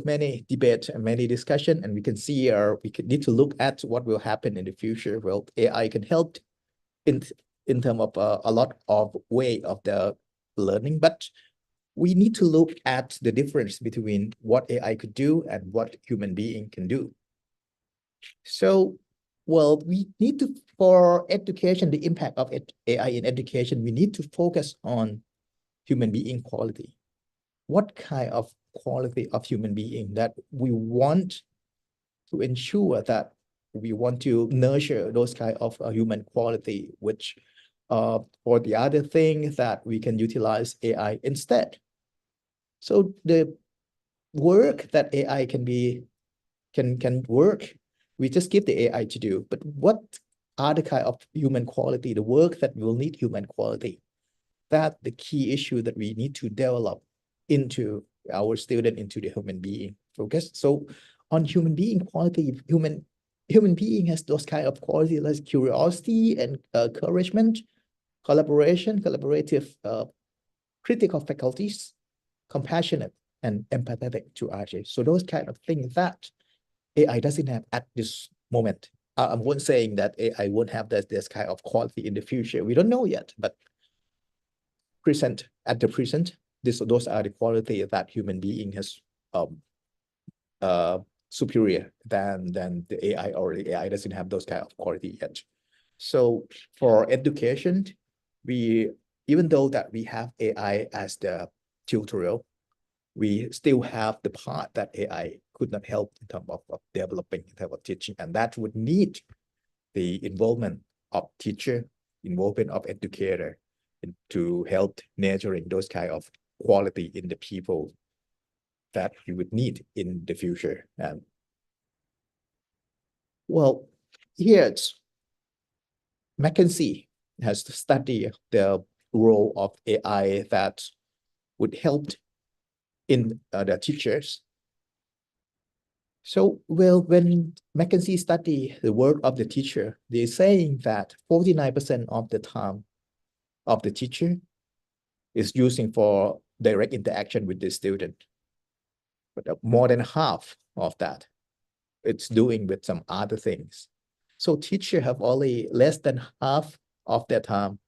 many debate and many discussion, and we can see we need to look at what will happen in the future. Well, AI can help in terms of a lot of way of the learning, but we need to look at the difference between what AI could do and what human being can do. So, well, we need to, for education, the impact of AI in education, we need to focus on human being quality. What kind of quality of human being that we want to ensure that we want to nurture those kind of human quality, which for the other thing that we can utilize AI instead. So the work that AI can work, we just give the AI to do. But what are the kind of human quality, the work that will need human quality? That's the key issue that we need to develop into our student, into the human being focus. So on human being quality, human being has those kind of qualities like curiosity and encouragement, collaboration, collaborative, critical faculties, compassionate, and empathetic to others. So those kind of things that AI doesn't have at this moment. I won't saying that AI won't have this kind of quality in the future. We don't know yet, but at the present, those are the quality that human being has superior than the AI already. AI doesn't have those kind of quality yet. So for education, even though that we have AI as the tutorial, we still have the part that AI could not help in terms of developing, in terms of teaching, and that would need the involvement of teacher, involvement of educator to help nurturing those kind of quality in the people that you would need in the future. And well, here it's McKinsey has studied the role of AI that would help in the teachers. So, well, when McKinsey study the work of the teacher, they're saying that 49% of the time of the teacher is using for direct interaction with the student. but more than half of that it's doing with some other things. So teachers have only less than half of their time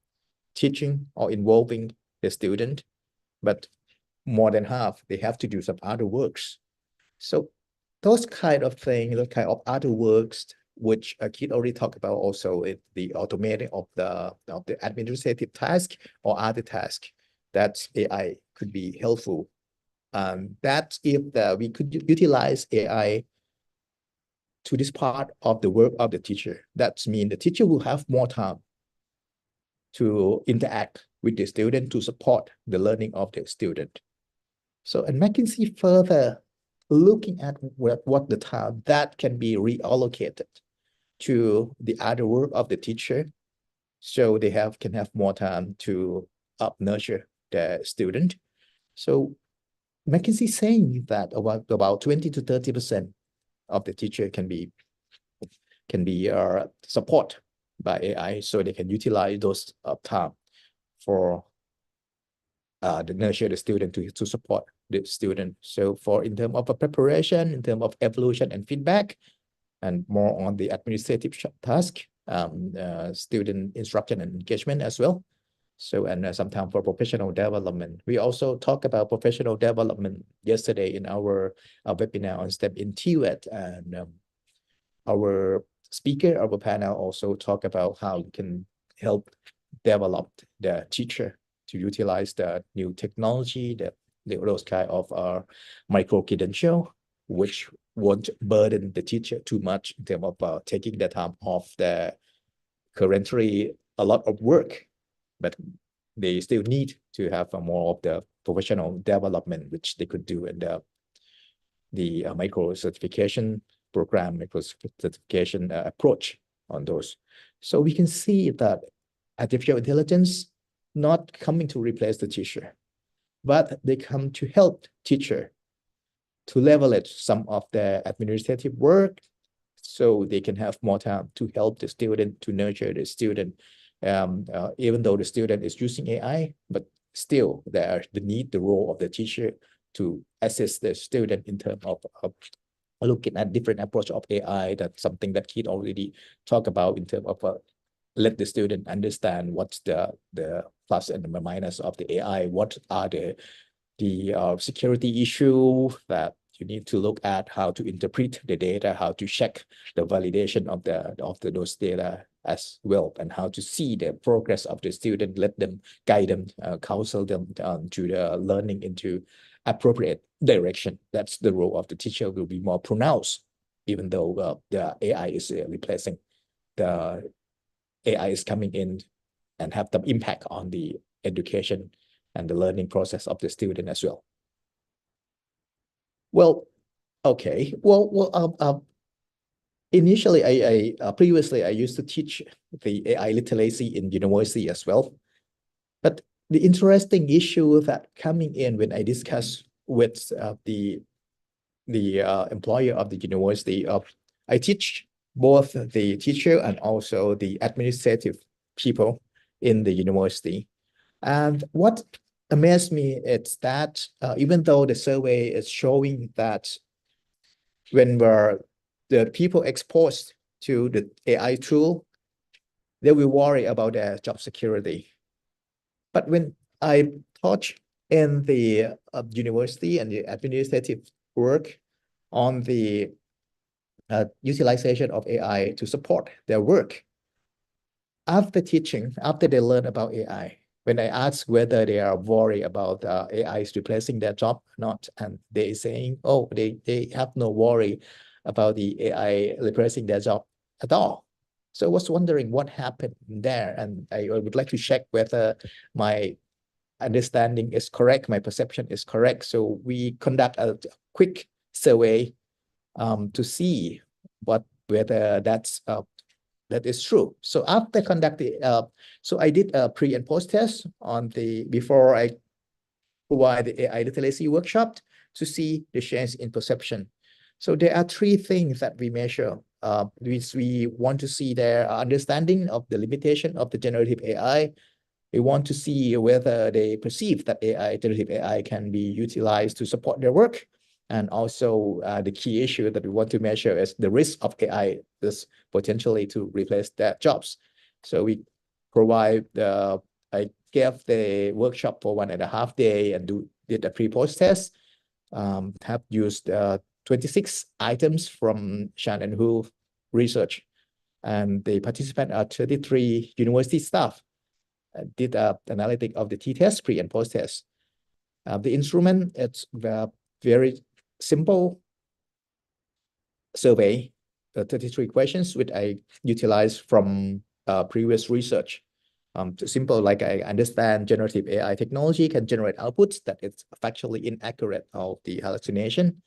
teaching or involving the student, but more than half they have to do some other works. So those kind of things, those kind of other works, which Keith already talked about also, the automating of the administrative task or other task, that AI could be helpful. That if we could utilize AI to this part of the work of the teacher, that means the teacher will have more time to interact with the student to support the learning of the student. So, and McKinsey further looking at what the time that can be reallocated to the other work of the teacher, so they can have more time to nurture the student. So McKinsey saying that about 20 to 30% of the teacher can be support by AI, so they can utilize those time for the nurture the student to support the student. So for in terms of a preparation, in terms of evaluation and feedback, and more on the administrative task, student instruction and engagement as well. So, and sometimes for professional development. We also talked about professional development yesterday in our webinar on STEM in TWET, and our speaker, our panel also talk about how you can help develop the teacher to utilize the new technology, those kind of micro-credential, which won't burden the teacher too much in terms of taking the time off the currently a lot of work, but they still need to have more of the professional development, which they could do in the micro certification program, micro certification approach on those. So we can see that artificial intelligence not coming to replace the teacher, but they come to help teacher to leverage some of the administrative work, so they can have more time to help the student, to nurture the student. Even though the student is using AI, but still the role of the teacher to assist the student in terms of looking at different approach of AI. That's something that Keith already talked about in terms of let the student understand what's the plus and the minus of the AI, what are the security issue that you need to look at, how to interpret the data, how to check the validation of those data as well, and how to see the progress of the student, let them guide them, counsel them to the learning into appropriate direction. That's the role of the teacher will be more pronounced, even though the AI is replacing. The AI is coming in and have the impact on the education and the learning process of the student as well. Well, okay. Initially, previously I used to teach the AI literacy in university as well. But the interesting issue that coming in when I discuss with the employer of the university, I teach both the teacher and also the administrative people in the university. And what amazed me is that even though the survey is showing that when the people exposed to the AI tool, they will worry about their job security. But when I taught in the university and the administrative work on the utilization of AI to support their work, after teaching, after they learn about AI, when I ask whether they are worried about AI is replacing their job or not, and they saying, oh, they have no worry about the AI replacing their job at all. So I was wondering what happened there, and I would like to check whether my understanding is correct, my perception is correct. So we conduct a quick survey to see whether that is true. So after conducting, so I did a pre and post test before I provide the AI literacy workshop to see the change in perception. So there are three things that we measure. We want to see their understanding of the limitation of the generative AI. We want to see whether they perceive that generative AI can be utilized to support their work. And also the key issue that we want to measure is the risk of AI is potentially to replace their jobs. So we provide I gave the workshop for 1.5 days and did a pre-post test. Have used 26 items from 𝐂𝐚𝐫 research, and the participants are 33 university staff. Did analytic of the t-test, pre and post test. The instrument, it's very simple survey, 33 questions, which I utilized from previous research. Simple, like I understand generative AI technology can generate outputs that it's factually inaccurate of the hallucination,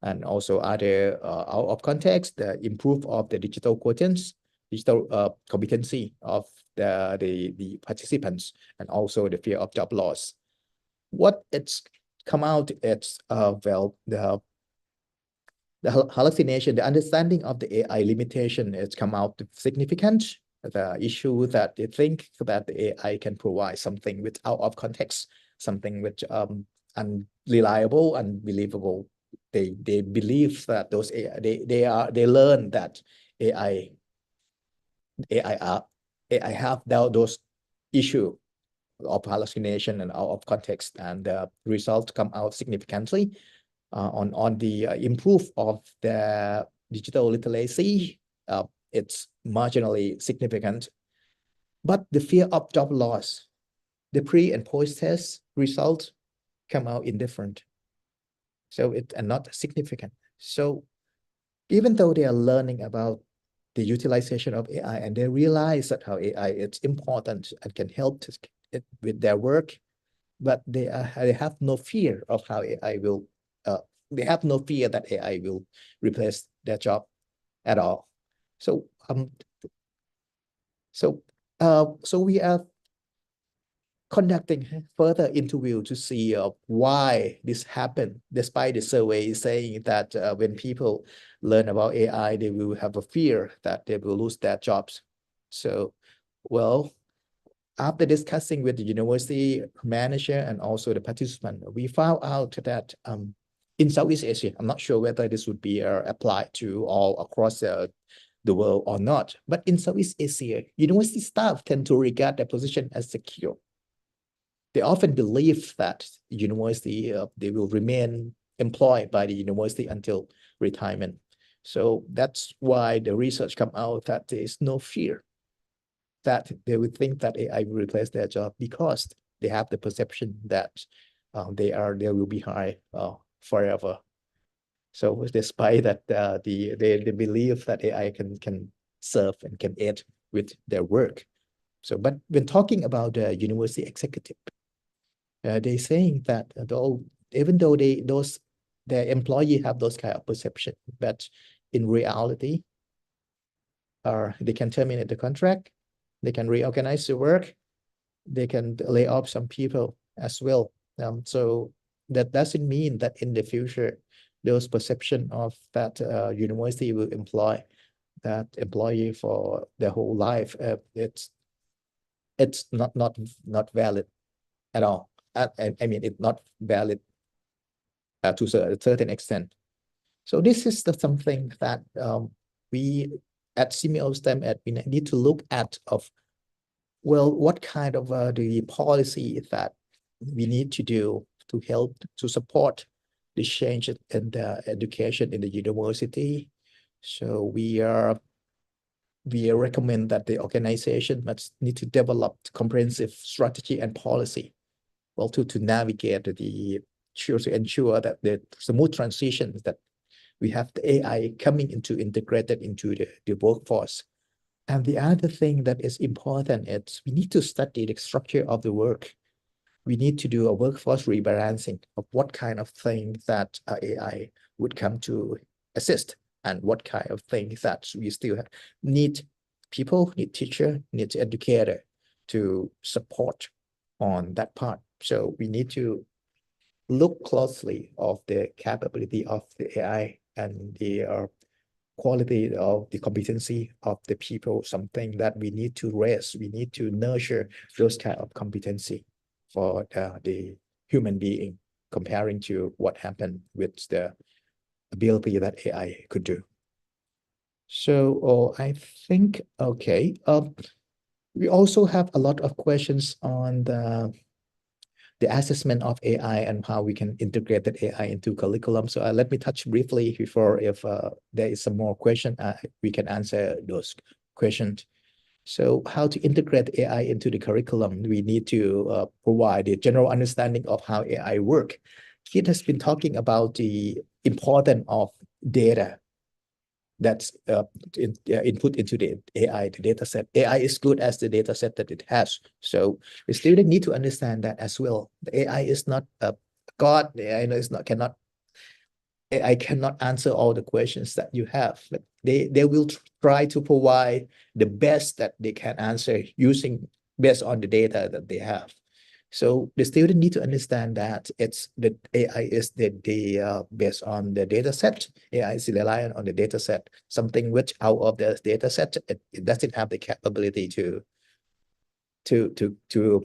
and also other out of context, the improve of the digital quotients, digital competency of the participants, and also the fear of job loss. What it's come out, it's well, the hallucination, the understanding of the AI limitation, it's come out significant. The issue that they think that the AI can provide something with out of context, something which unreliable, unbelievable. They believe that those AI, they learn that AI have those issue of hallucination and out of context, and the results come out significantly on the improve of the digital literacy. It's marginally significant, but the fear of job loss, the pre and post test results come out indifferent. So it's not significant. So even though they are learning about the utilization of AI and they realize that how AI is important and can help with their work, but they have no fear of how AI will, they have no fear that AI will replace their job at all. So we are conducting further interview to see why this happened, despite the survey saying that when people learn about AI, they will have a fear that they will lose their jobs. So, well, after discussing with the university manager and also the participant, we found out that in Southeast Asia, I'm not sure whether this would be applied to all across the world or not, but in Southeast Asia, university staff tend to regard their position as secure. They often believe that university, they will remain employed by the university until retirement. So that's why the research come out that there is no fear that they would think that AI will replace their job, because they have the perception that they will be hired forever. So despite that, they believe that AI can serve and can aid with their work. So, but when talking about the university executive, they're saying that even though their employee have those kind of perception, but in reality, they can terminate the contract, they can reorganize the work, they can lay off some people as well. So that doesn't mean that in the future, those perception of that university will employ that employee for their whole life. It's not valid at all. I mean, it's not valid to a certain extent. So this is something that we at 𝐒𝐚𝐫 we need to look at of, well, what kind of the policy that we need to do to help to support the change in the education in the university. So we recommend that the organization must need to develop comprehensive strategy and policy, well, to navigate to ensure that the smooth transitions, that we have the AI coming integrated into the workforce. And the other thing that is important is we need to study the structure of the work. We need to do a workforce rebalancing of what kind of thing that AI would come to assist, and what kind of things that we still need people, need teacher, need educator to support on that part. So we need to look closely of the capability of the AI and the quality of the competency of the people, something that we need to raise. We need to nurture those kind of competency for the human being. comparing to what happened with the ability that AI could do. So I think, okay. We also have a lot of questions on the assessment of AI and how we can integrate that AI into curriculum. So let me touch briefly before if there is some more question, we can answer those questions. So how to integrate AI into the curriculum? We need to provide a general understanding of how AI work. Kit has been talking about the importance of data that's input into the AI, the data set. AI is good as the data set that it has. So the student need to understand that as well. The AI is not a God. AI cannot answer all the questions that you have, but they will try to provide the best that they can answer based on the data that they have. So the student need to understand that the AI is based on the data set. AI is reliant on the data set, something which out of the data set, it doesn't have the capability to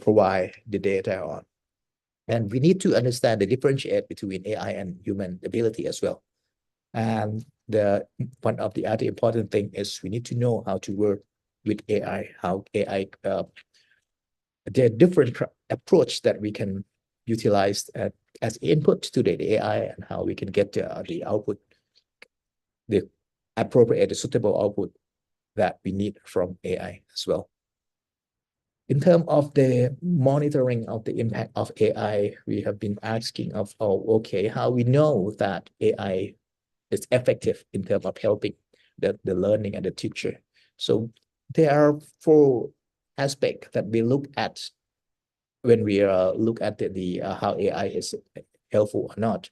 provide the data on. And we need to understand the differentiate between AI and human ability as well. And one of the other important thing is we need to know how to work with AI, how AI, there are different approach that we can utilize as input to the AI, and how we can get the output, the appropriate, the suitable output that we need from AI as well. In terms of the monitoring of the impact of AI, we have been asking how we know that AI is effective in terms of helping the learning and the teacher. So there are 4 aspects that we look at when we look at how AI is helpful or not.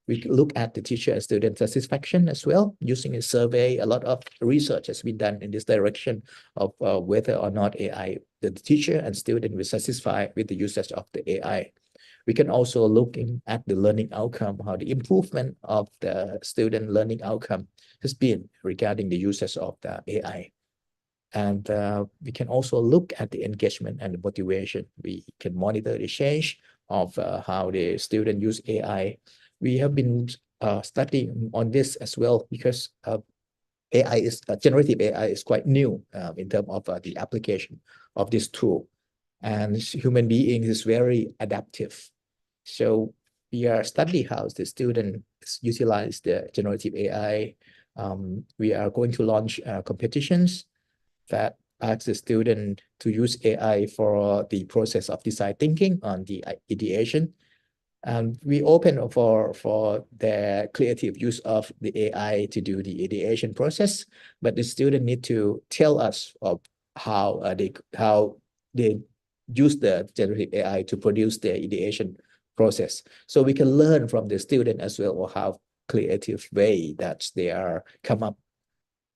We look at the teacher and student satisfaction as well, using a survey. A lot of research has been done in this direction of whether or not AI, the teacher and student will satisfy with the usage of the AI. We can also look at the learning outcome, how the improvement of the student learning outcome has been regarding the usage of the AI. And we can also look at the engagement and the motivation. We can monitor the change of how the student use AI. We have been studying on this as well, because generative AI is quite new in terms of the application of this tool. And human being is very adaptive. So we are studying how the students utilize the generative AI. We are going to launch competitions that ask the student to use AI for the process of design thinking on the ideation. And we open for the creative use of the AI to do the ideation process, but the student need to tell us of how they use the generative AI to produce the ideation process. So we can learn from the student as well, or how creative way that they are come up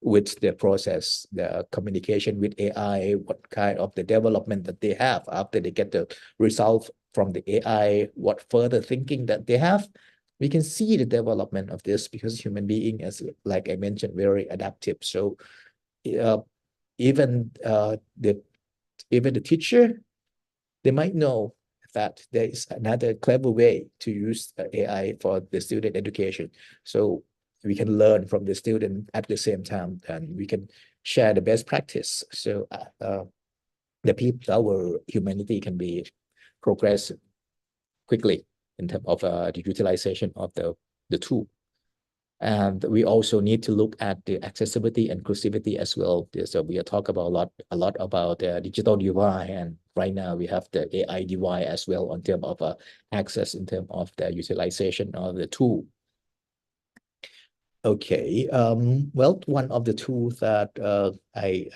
with the process, the communication with AI, what kind of the development that they have after they get the result from the AI, what further thinking that they have. We can see the development of this, because human being is, like I mentioned, very adaptive. So even the teacher, they might know that there is another clever way to use AI for the student education. So we can learn from the student at the same time, and we can share the best practice. So our humanity can be progress quickly in terms of the utilization of the tool. And we also need to look at the accessibility and inclusivity as well. So we are talking about a lot about the digital divide, and right now we have the AI divide as well in terms of access, in terms of the utilization of the tool. Okay, well, one of the tools that I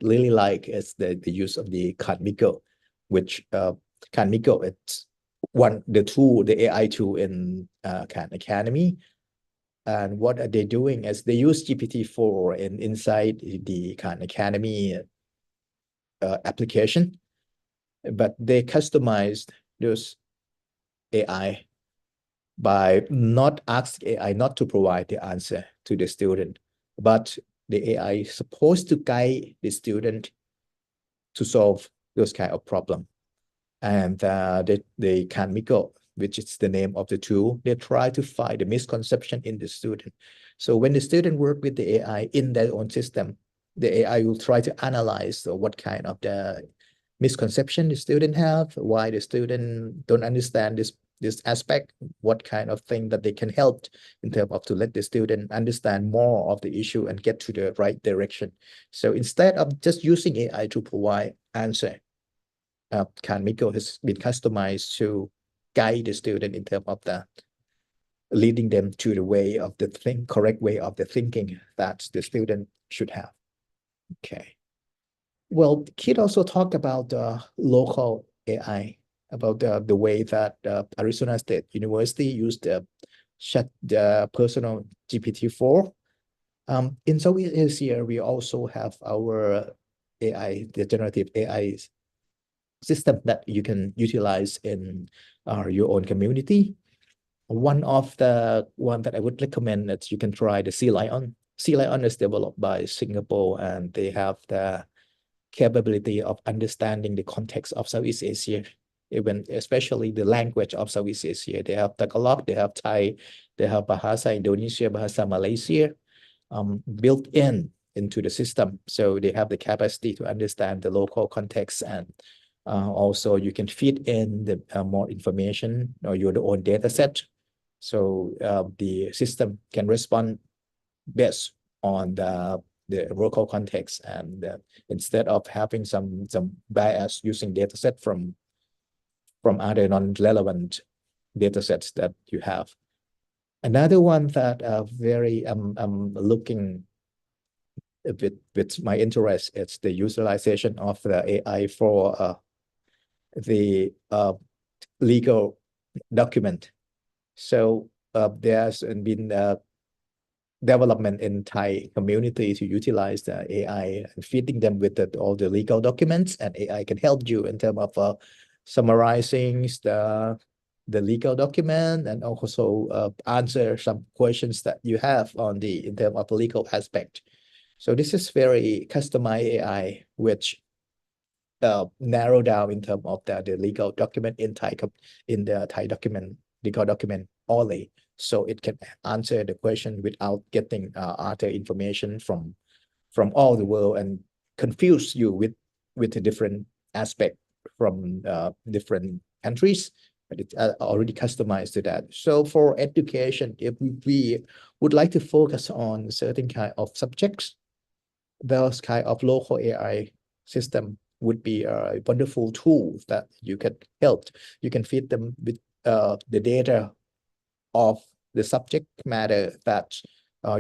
really like is the use of the 𝐂𝐚𝐫, which 𝐂𝐚𝐫, it's the AI tool in Khan Academy. And what are they doing is they use GPT-4 inside the Khan Academy application, but they customized those AI by not asking AI not to provide the answer to the student, but the AI is supposed to guide the student to solve those kind of problem. And the 𝐂𝐚𝐫 which is the name of the tool. They try to find the misconception in the student. So when the student work with the AI in their own system, the AI will try to analyze what kind of the misconception the student have, why the student don't understand this aspect, what kind of thing that they can help in terms of to let the student understand more of the issue and get to the right direction. So instead of just using AI to provide answer, 𝐂𝐚𝐫 has been customized to guide the student in terms of the leading them to the way of the correct way of the thinking that the student should have. Okay. Well, Kit also talked about local AI, about the way that Arizona State University used the personal GPT-4. In Southeast Asia, we also have our AI, the generative AI system that you can utilize in your own community. One that I would recommend that you can try the 𝐶lion. 𝐶lion is developed by Singapore, and they have the capability of understanding the context of Southeast Asia, especially the language of Southeast Asia. They have Tagalog, they have Thai, they have Bahasa Indonesia, Bahasa Malaysia, built into the system. So they have the capacity to understand the local context, and also you can feed in the more information or your own data set. So the system can respond based on the local context, and instead of having some bias using data set from other non-relevant data sets that you have. Another one that very looking with my interest, it's the utilization of the AI for the legal document. So there's been development in Thai community to utilize the AI and feeding them with all the legal documents, and AI can help you in terms of summarizing the legal document, and also answer some questions that you have in terms of the legal aspect. So this is very customized AI, which narrow down in terms of the legal document in the Thai legal document only. So it can answer the question without getting other information from all the world and confuse you with a different aspect from different countries. But it's already customized to that. So for education, if we would like to focus on certain kind of subjects, those kind of local AI system would be a wonderful tool that you can help. You can feed them with the data of the subject matter that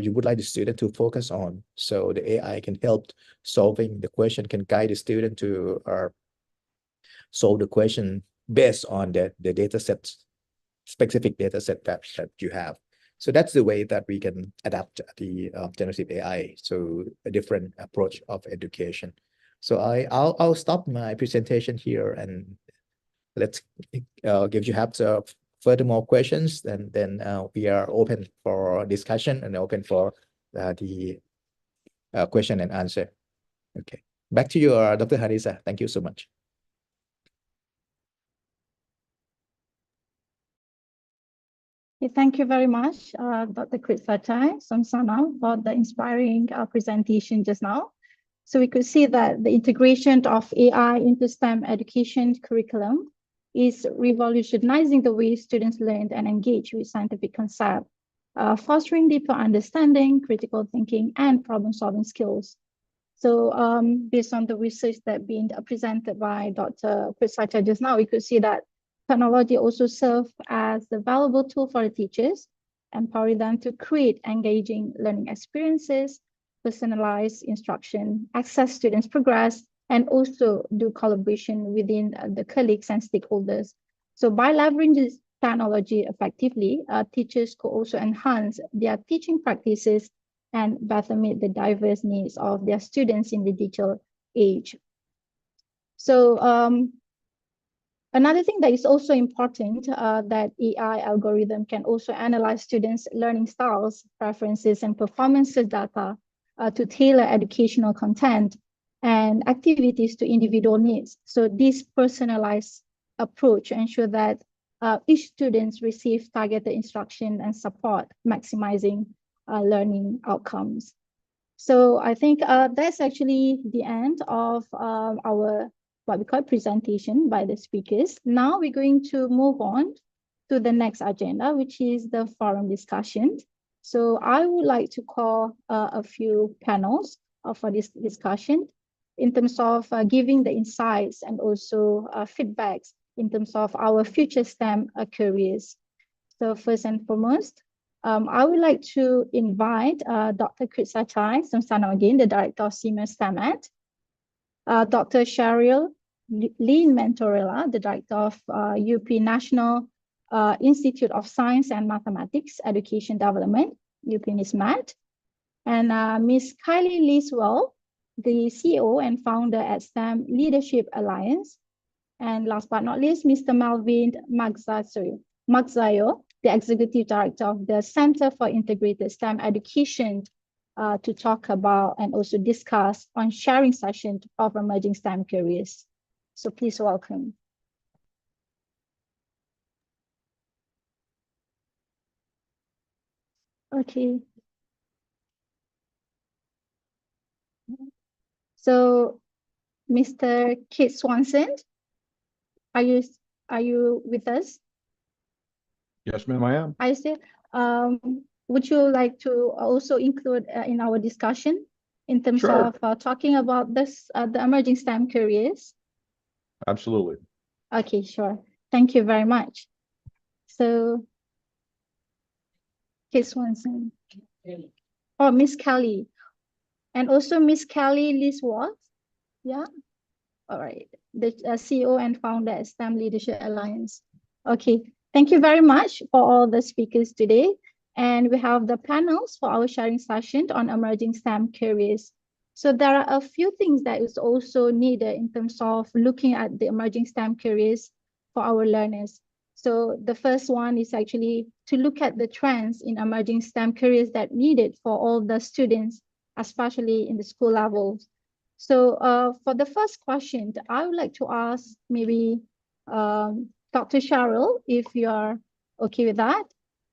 you would like the student to focus on. So the AI can help solving the question, can guide the student to solve the question based on the data sets, specific data set that you have. So that's the way that we can adapt the generative AI to a different approach of education. So I'll stop my presentation here, and let's give you further more questions, and then we are open for discussion and open for the question and answer. Okay, back to you, Dr. Harisa. Thank you so much. Thank you very much, Dr. 𝐤𝐚𝐫 for the inspiring presentation just now. So we could see that the integration of AI into STEM education curriculum is revolutionizing the way students learn and engage with scientific concepts, fostering deeper understanding, critical thinking, and problem-solving skills. So based on the research that being presented by Dr. 𝐤𝐚𝐫 just now, we could see that technology also serves as a valuable tool for the teachers, empowering them to create engaging learning experiences, personalize instruction, access students' progress, and also do collaboration within the colleagues and stakeholders. So by leveraging this technology effectively, teachers could also enhance their teaching practices and better meet the diverse needs of their students in the digital age. So another thing that is also important, that AI algorithm can also analyze students' learning styles, preferences, and performances data to tailor educational content and activities to individual needs. So this personalized approach ensures that each student receive targeted instruction and support, maximizing learning outcomes. So I think that's actually the end of our what we call presentation by the speakers. Now we're going to move on to the next agenda, which is the forum discussion. So I would like to call a few panels for this discussion in terms of giving the insights and also feedbacks in terms of our future STEM careers. So first and foremost, I would like to invite Dr. 𝐤𝐚𝐬𝐧𝐠, again, the Director of Senior STEM Ed, Dr. Cheryl Lynn Mentorella, the Director of UP National Institute of Science and Mathematics Education Development, UP NISMAT, and Ms. Kylie Liswell, the CEO and founder at STEM Leadership Alliance. And last but not least, Mr. Melvin 𝐒𝐚𝐫, the Executive Director of the Center for Integrated STEM Education, to talk about and also discuss on sharing session of emerging STEM careers. So please welcome. Okay. So, Mr. Kit Swanson, are you with us? Yes, ma'am, I am. I see. Would you like to also include in our discussion in terms Sure. of talking about this the emerging STEM careers? Absolutely. Okay, sure. Thank you very much. So, Kit Swanson. Oh, Miss Kelly. And also Miss Kelly Lisworth. Yeah. All right. The CEO and founder at STEM Leadership Alliance. Okay. Thank you very much for all the speakers today. And we have the panels for our sharing session on emerging STEM careers. So there are a few things that is also needed in terms of looking at the emerging STEM careers for our learners. So the first one is actually to look at the trends in emerging STEM careers that needed for all the students, especially in the school levels. So for the first question, I would like to ask maybe Dr. Cheryl, if you're okay with that,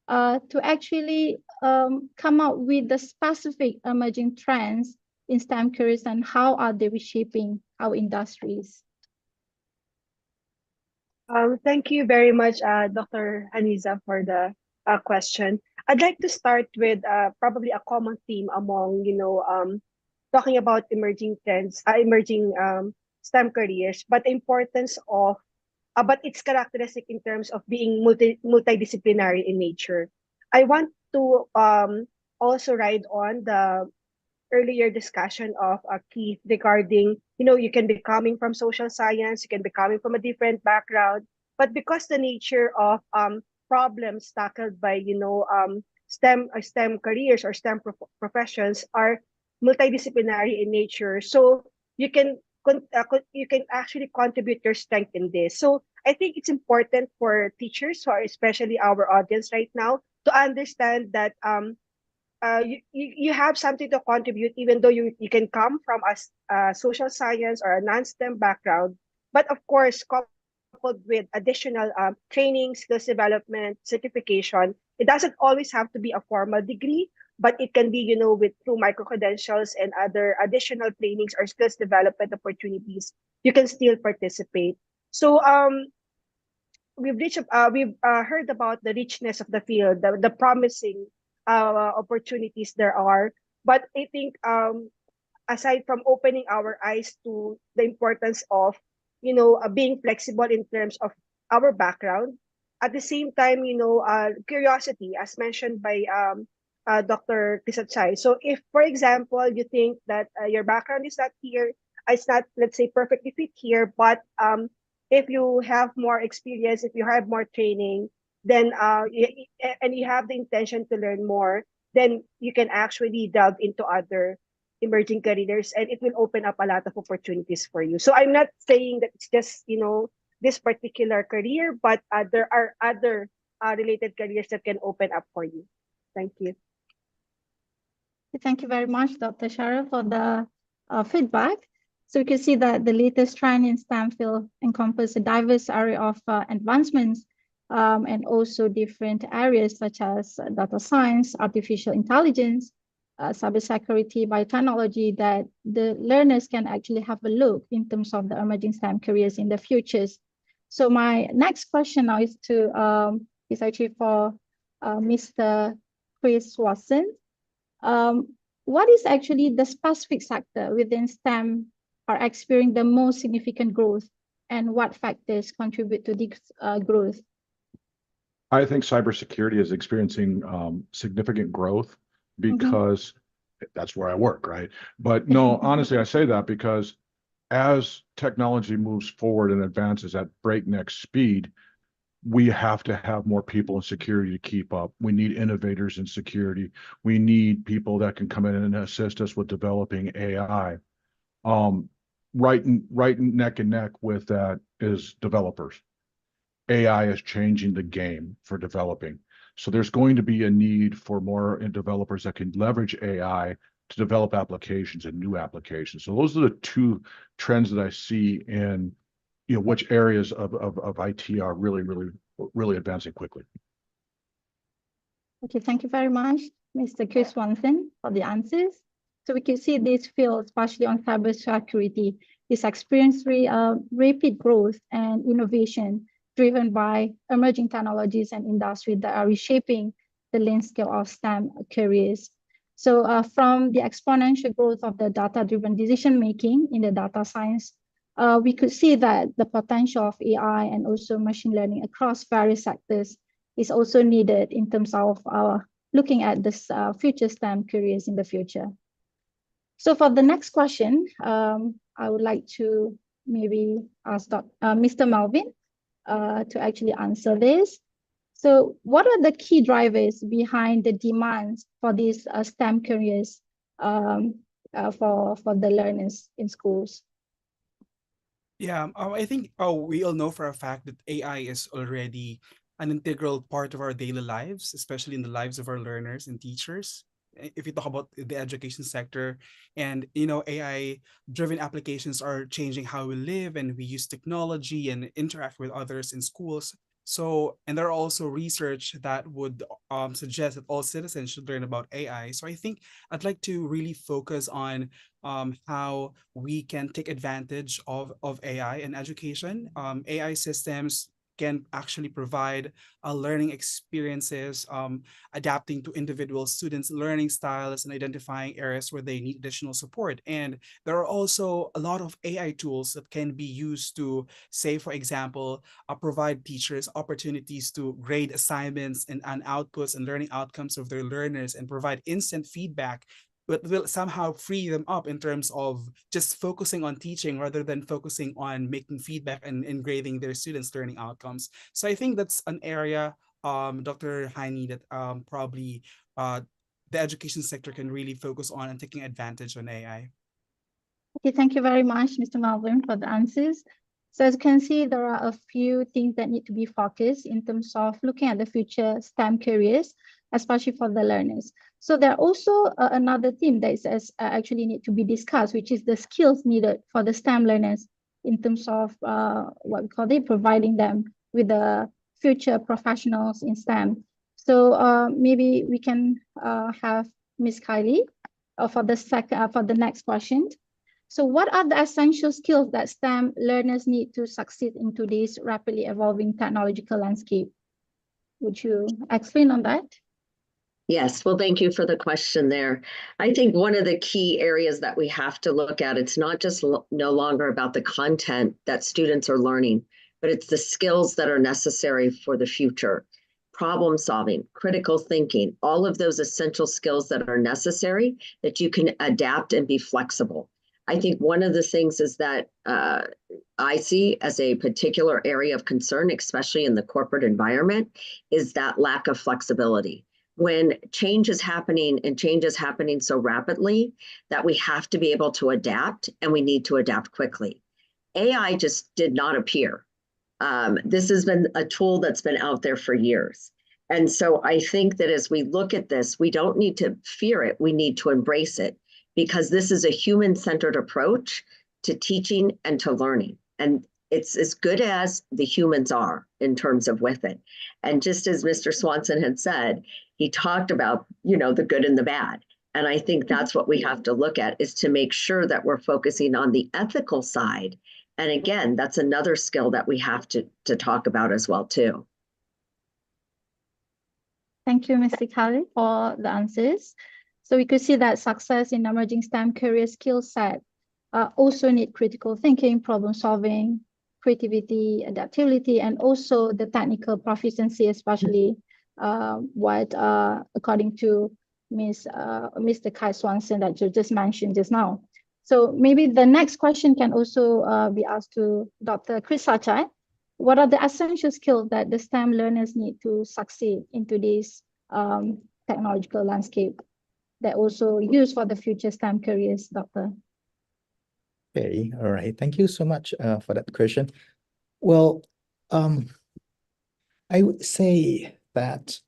to actually come up with the specific emerging trends in STEM careers and how are they reshaping our industries? Thank you very much, Dr. Haniza, for the question. I'd like to start with probably a common theme among, talking about emerging trends, emerging STEM careers, but the importance of, but its characteristic in terms of being multidisciplinary in nature. I want to also ride on the earlier discussion of Keith regarding, you can be coming from social science, you can be coming from a different background, but because the nature of problems tackled by, STEM careers or STEM professions are multidisciplinary in nature, so you can actually contribute your strength in this. So I think it's important for teachers, or especially our audience right now, to understand that you have something to contribute, even though you can come from a social science or a non-STEM background. But of course, coupled with additional training, skills development, certification, it doesn't always have to be a formal degree, but it can be, through micro-credentials and other additional trainings or skills development opportunities, you can still participate. So we've heard about the richness of the field, the promising opportunities there are, but I think aside from opening our eyes to the importance of being flexible in terms of our background, at the same time curiosity, as mentioned by Dr. 𝐤𝐚𝐬𝐧𝐠. So if, for example, you think that your background is not here, it's not, let's say, perfectly fit here, but if you have more experience, if you have more training, then and you have the intention to learn more, then you can actually delve into other emerging careers, and it will open up a lot of opportunities for you. So I'm not saying that it's just this particular career, but there are other related careers that can open up for you. Thank you. Thank you very much, Dr. Cheryl, for the feedback. So you can see that the latest trend in STEM field encompasses a diverse area of advancements and also different areas such as data science, artificial intelligence, cybersecurity, biotechnology, that the learners can actually have a look in terms of the emerging STEM careers in the futures. So my next question now is actually for Mr. Chris Watson. What is actually the specific sector within STEM are experiencing the most significant growth, and what factors contribute to this growth? I think cybersecurity is experiencing significant growth because that's where I work, right? But no, honestly, I say that because as technology moves forward and advances at breakneck speed, we have to have more people in security to keep up. We need innovators in security. We need people that can come in and assist us with developing AI. Right neck and neck with that is developers. AI is changing the game for developing. So there's going to be a need for more developers that can leverage AI to develop applications and new applications. So those are the two trends that I see in, which areas of IT are really advancing quickly. Okay, thank you very much, Mr. Chris Watson, for the answers. So we can see this field, especially on cybersecurity, is experiencing rapid growth and innovation driven by emerging technologies and industries that are reshaping the landscape of STEM careers. So from the exponential growth of the data-driven decision-making in the data science, we could see that the potential of AI and also machine learning across various sectors is also needed in terms of looking at this future STEM careers in the future. So for the next question, I would like to maybe ask Mr. Melvin to actually answer this. So what are the key drivers behind the demands for these STEM careers for the learners in schools? Yeah, I think we all know for a fact that AI is already an integral part of our daily lives, especially in the lives of our learners and teachers. If you talk about the education sector, and AI-driven applications are changing how we live and we use technology and interact with others in schools. So, and there are also research that would suggest that all citizens should learn about AI. So I think I'd like to really focus on how we can take advantage of AI in education. AI systems can actually provide learning experiences, adapting to individual students' learning styles and identifying areas where they need additional support. And there are also a lot of AI tools that can be used to, say, for example, provide teachers opportunities to grade assignments and outputs and learning outcomes of their learners and provide instant feedback, but will somehow free them up in terms of just focusing on teaching rather than focusing on making feedback and grading their students' learning outcomes. So I think that's an area, Dr. Heine, that probably the education sector can really focus on and taking advantage on AI. Okay, thank you very much, Mr. Melvin, for the answers. So as you can see, there are a few things that need to be focused in terms of looking at the future STEM careers, especially for the learners. So there are also another theme that is actually need to be discussed, which is the skills needed for the STEM learners in terms of what we call it, providing them with the future professionals in STEM. So maybe we can have Ms. Kylie for the next question. So what are the essential skills that STEM learners need to succeed in today's rapidly evolving technological landscape? Would you explain on that? Yes, well, thank you for the question there. I think one of the key areas that we have to look at, it's not just no longer about the content that students are learning, but it's the skills that are necessary for the future. Problem solving, critical thinking, all of those essential skills that are necessary that you can adapt and be flexible. I think one of the things is that I see as a particular area of concern, especially in the corporate environment, is that lack of flexibility. When change is happening and change is happening so rapidly that we have to be able to adapt, and we need to adapt quickly. AI just did not appear. This has been a tool that's been out there for years. And so I think that as we look at this, we don't need to fear it, we need to embrace it, because this is a human-centered approach to teaching and to learning. And it's as good as the humans are in terms of with it. And just as Mr. Swanson had said, he talked about, the good and the bad. And I think that's what we have to look at, is to make sure that we're focusing on the ethical side. And again, that's another skill that we have to talk about as well, too. Thank you, Ms. 𝐤𝐶𝐬, for the answers. So we could see that success in emerging STEM career skill set also need critical thinking, problem solving, creativity, adaptability, and also the technical proficiency, especially according to Mr. Kai Swanson that you just mentioned just now. So maybe the next question can also be asked to Dr. Chris Sachai. What are the essential skills that the STEM learners need to succeed in today's technological landscape that also use for the future STEM careers, Doctor? Okay, all right. Thank you so much for that question. Well, I would say that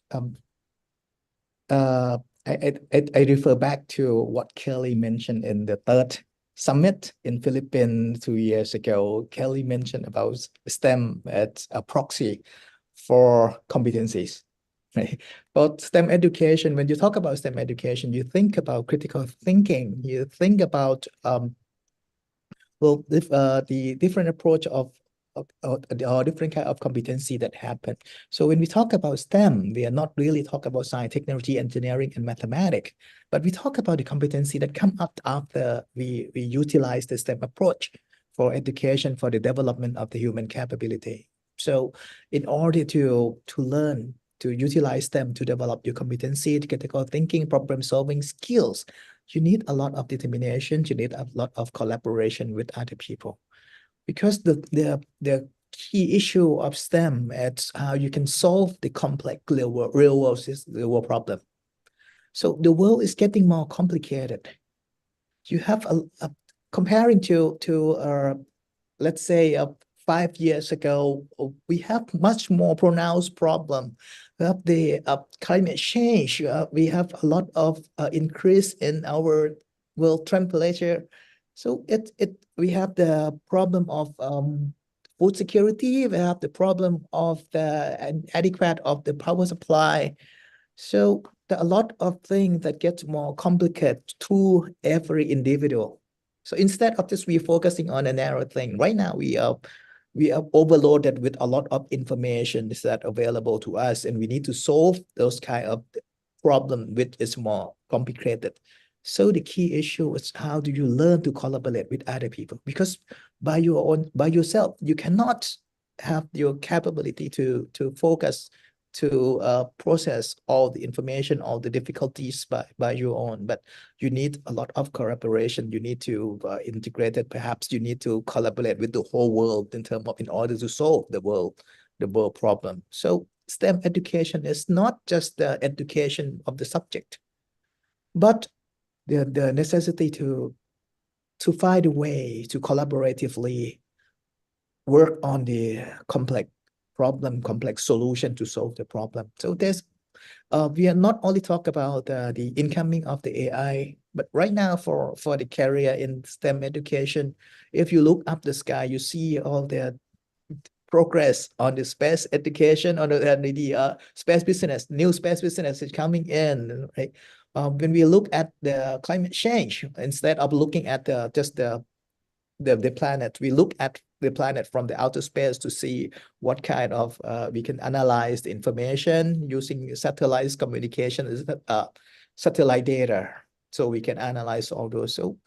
I refer back to what Kelly mentioned in the third summit in Philippines 2 years ago. Kelly mentioned about STEM as a proxy for competencies, right? But STEM education, when you talk about STEM education, you think about critical thinking, you think about the different approach or different kind of competency that happen. So when we talk about STEM, we are not really talking about science, technology, engineering, and mathematics, but we talk about the competency that come up after we utilize the STEM approach for education, for the development of the human capability. So in order to learn, to utilize STEM to develop your competency, critical thinking, problem solving skills, you need a lot of determination, you need a lot of collaboration with other people. Because the key issue of STEM is how you can solve the complex real world problem. So the world is getting more complicated. You have comparing to let's say 5 years ago, we have much more pronounced problem. We have the climate change. We have a lot of increase in our world temperature. So we have the problem of food security. We have the problem of the inadequate of the power supply. So there are a lot of things that get more complicated to every individual. So instead of just focusing on a narrow thing, right now we are overloaded with a lot of information that available to us, and we need to solve those kind of problem which is more complicated. So the key issue is how do you learn to collaborate with other people? Because by yourself, you cannot have your capability to focus, to process all the information, all the difficulties by your own. But you need a lot of collaboration. You need to integrate it. Perhaps you need to collaborate with the whole world in order to solve the world problem. So STEM education is not just the education of the subject, but the necessity to find a way to collaboratively work on the complex solution to solve the problem. So there's we are not only talk about the incoming of the AI, but right now for the career in STEM education, if you look up the sky, you see all the progress on the space education, on the space business, new space business is coming in, right? When we look at the climate change, instead of looking at just the planet, we look at the planet from the outer space to see what kind of we can analyze the information using satellite communication, satellite data, so we can analyze all those. So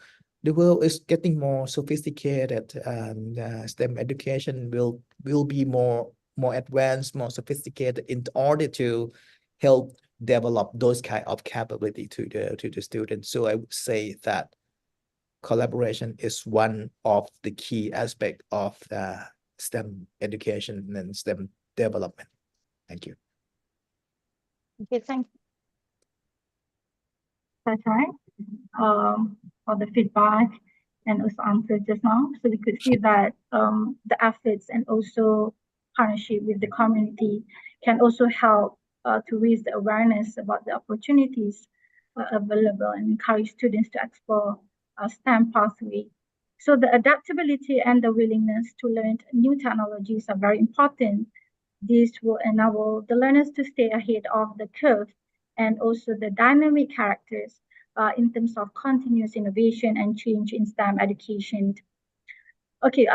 the world is getting more sophisticated, and STEM education will be more advanced, more sophisticated in order to help develop those kind of capability to the students. So I would say that collaboration is one of the key aspects of STEM education and STEM development. Thank you. Okay, thank you for the feedback and also answer just now. So we could see that the efforts and also partnership with the community can also help to raise the awareness about the opportunities available and encourage students to explore STEM pathway So the adaptability and the willingness to learn new technologies are very important. This will enable the learners to stay ahead of the curve, and also the dynamic characters in terms of continuous innovation and change in STEM education. Okay,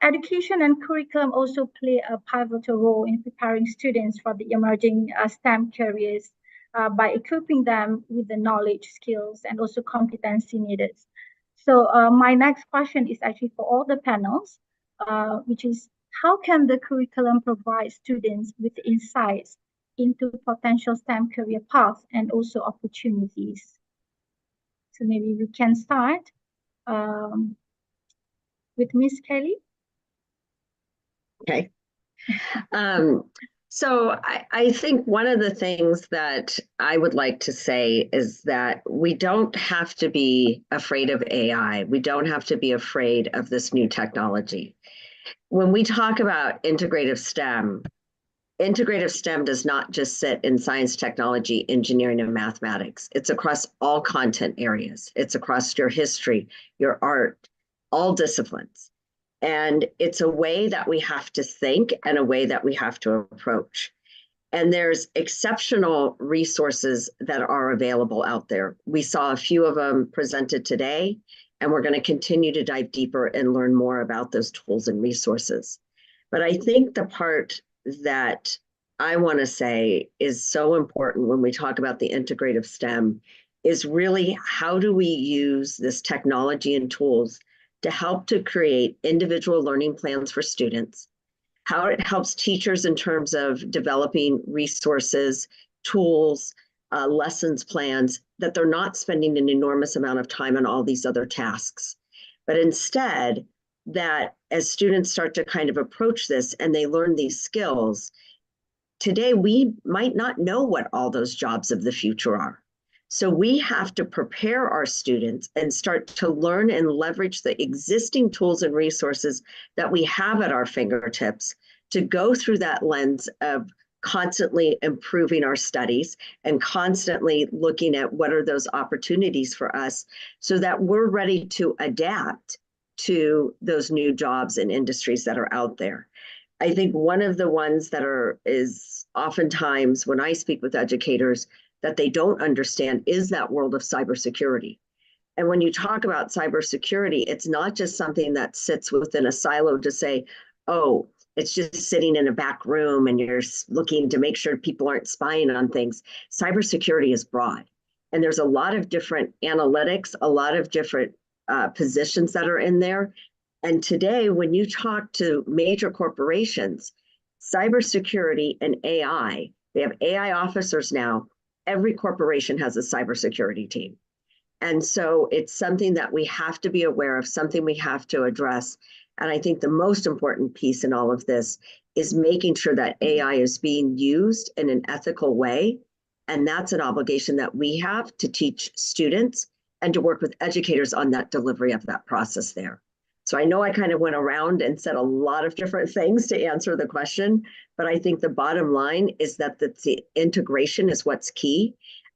education and curriculum also play a pivotal role in preparing students for the emerging STEM careers by equipping them with the knowledge, skills, and also competency needed. So my next question is actually for all the panels, which is, how can the curriculum provide students with insights into potential STEM career paths and also opportunities? So maybe we can start with Miss Kelly. Okay. So I think one of the things that I would like to say is that we don't have to be afraid of AI. We don't have to be afraid of this new technology. When we talk about integrative STEM does not just sit in science, technology, engineering, and mathematics. It's across all content areas. It's across your history, your art, all disciplines. And it's a way that we have to think and a way that we have to approach. And there's exceptional resources that are available out there. We saw a few of them presented today, and we're going to continue to dive deeper and learn more about those tools and resources. But I think the part that I want to say is so important when we talk about the integrative STEM is really, how do we use this technology and tools to help to create individual learning plans for students, how it helps teachers in terms of developing resources, tools, lessons plans, that they're not spending an enormous amount of time on all these other tasks, but instead that as students start to kind of approach this and they learn these skills, today we might not know what all those jobs of the future are. So we have to prepare our students and start to learn and leverage the existing tools and resources that we have at our fingertips to go through that lens of constantly improving our studies and constantly looking at what are those opportunities for us so that we're ready to adapt to those new jobs and industries that are out there. I think one of the ones that is oftentimes when I speak with educators that they don't understand is that world of cybersecurity. And when you talk about cybersecurity, it's not just something that sits within a silo to say, oh, it's just sitting in a back room and you're looking to make sure people aren't spying on things. Cybersecurity is broad. And there's a lot of different analytics, a lot of different positions that are in there. And today, when you talk to major corporations, cybersecurity and AI, they have AI officers now. Every corporation has a cybersecurity team. And so it's something that we have to be aware of, something we have to address. And I think the most important piece in all of this is making sure that AI is being used in an ethical way. And that's an obligation that we have to teach students and to work with educators on that delivery of that process there. So I know I kind of went around and said a lot of different things to answer the question, but I think the bottom line is that the integration is what's key,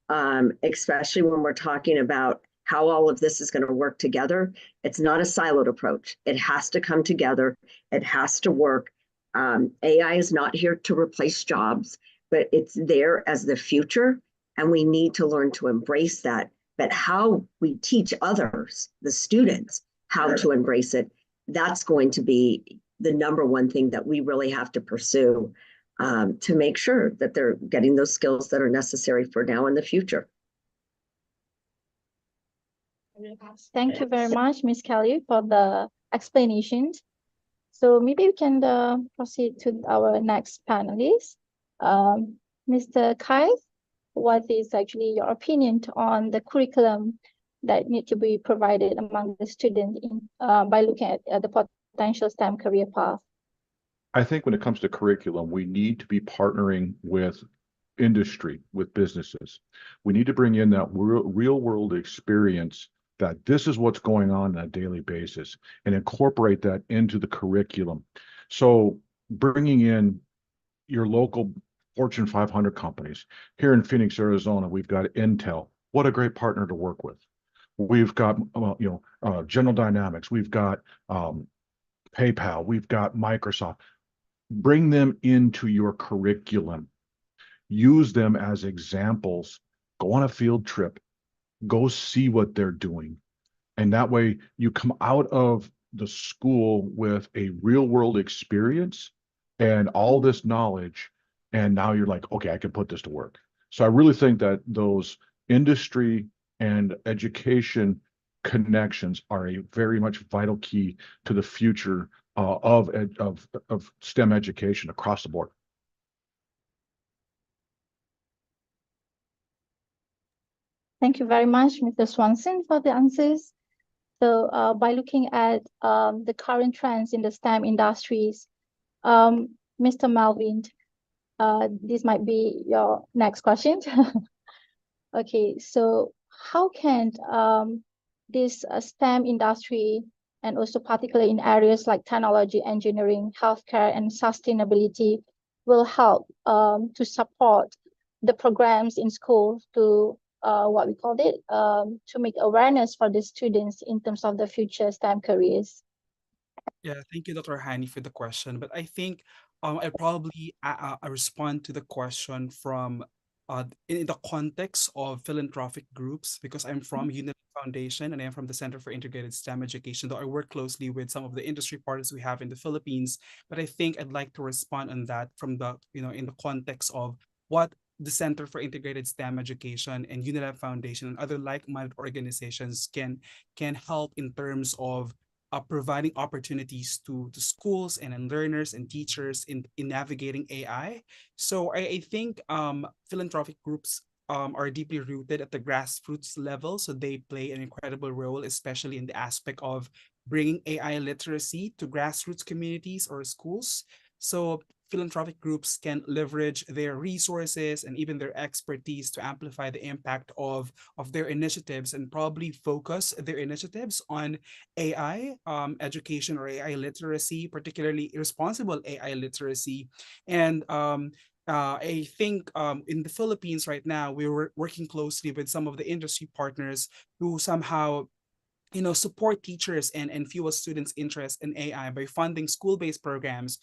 especially when we're talking about how all of this is going to work together. It's not a siloed approach. It has to come together. It has to work. AI is not here to replace jobs, but it's there as the future, and we need to learn to embrace that. But how we teach others, the students, how to embrace it, that's going to be the number one thing that we really have to pursue to make sure that they're getting those skills that are necessary for now and the future. Thank you very much, Ms. Kelly, for the explanations. So maybe we can proceed to our next panelist. Mr. Kai, what is actually your opinion on the curriculum that need to be provided among the students by looking at the potential STEM career path? I think when it comes to curriculum, we need to be partnering with industry, with businesses. We need to bring in that real world experience that this is what's going on a daily basis and incorporate that into the curriculum. So bringing in your local Fortune 500 companies. Here in Phoenix, Arizona, we've got Intel. What a great partner to work with. We've got, General Dynamics. We've got PayPal. We've got Microsoft. Bring them into your curriculum. Use them as examples. Go on a field trip. Go see what they're doing. And that way you come out of the school with a real world experience and all this knowledge. And now you're like, okay, I can put this to work. So I really think that those industry and education connections are a very much vital key to the future of STEM education across the board. Thank you very much, Mr. Swanson, for the answers. So by looking at the current trends in the STEM industries, Mr. Melvin, this might be your next question. Okay, so how can this STEM industry, and also particularly in areas like technology, engineering, healthcare, and sustainability, will help to support the programs in schools to what we called it, to make awareness for the students in terms of the future STEM careers? Yeah, thank you, Dr. Hani, for the question. But I think I'll probably respond to the question from in the context of philanthropic groups, because I'm from Unity Foundation and I'm from the Center for Integrated STEM Education, though I work closely with some of the industry partners we have in the Philippines. But I think I'd like to respond on that from the, in the context of what the Center for Integrated STEM Education and UNILAB Foundation and other like-minded organizations can help in terms of providing opportunities to schools and learners and teachers in navigating AI. So I think philanthropic groups are deeply rooted at the grassroots level. So they play an incredible role, especially in the aspect of bringing AI literacy to grassroots communities or schools. So philanthropic groups can leverage their resources and even their expertise to amplify the impact of their initiatives, and probably focus their initiatives on AI education or AI literacy, particularly responsible AI literacy. And I think in the Philippines right now, we're working closely with some of the industry partners who somehow support teachers and fuel students' interest in AI by funding school-based programs,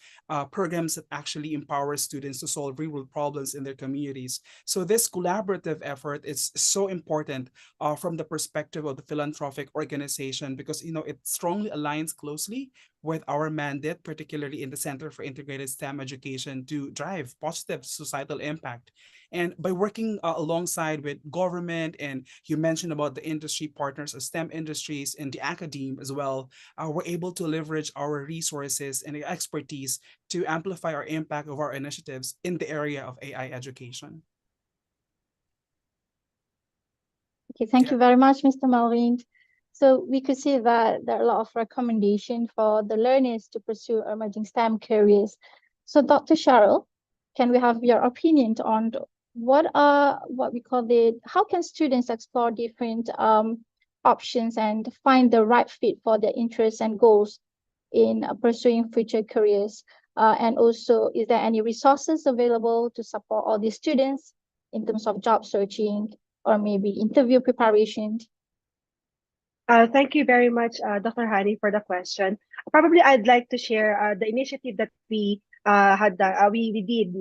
programs that actually empower students to solve real-world problems in their communities. So this collaborative effort is so important from the perspective of the philanthropic organization, because it strongly aligns closely with our mandate, particularly in the Center for Integrated STEM Education, to drive positive societal impact. And by working alongside with government, and you mentioned about the industry partners of STEM industries and the academe as well, we're able to leverage our resources and expertise to amplify our impact of our initiatives in the area of AI education. Okay, thank you very much, Mr. Melvin. So we could see that there are a lot of recommendations for the learners to pursue emerging STEM careers. So Dr. Cheryl, can we have your opinion on how can students explore different options and find the right fit for their interests and goals in pursuing future careers? And also, is there any resources available to support all these students in terms of job searching or maybe interview preparation? Thank you very much, Dr. Hani, for the question. Probably I'd like to share the initiative that we did,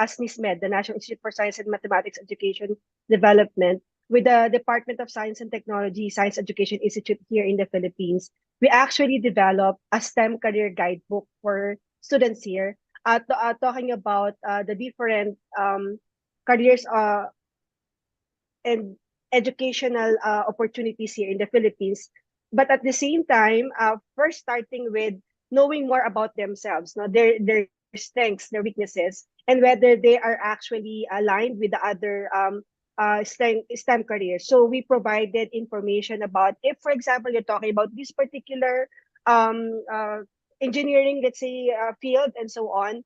as NISMED, the National Institute for Science and Mathematics Education Development, with the Department of Science and Technology Science Education Institute here in the Philippines. We actually developed a STEM career guidebook for students here, talking about the different careers and educational opportunities here in the Philippines. But at the same time, first starting with knowing more about themselves, their strengths, their weaknesses, and whether they are actually aligned with the other STEM careers. So we provided information about, if, for example, you're talking about this particular engineering, let's say, field and so on,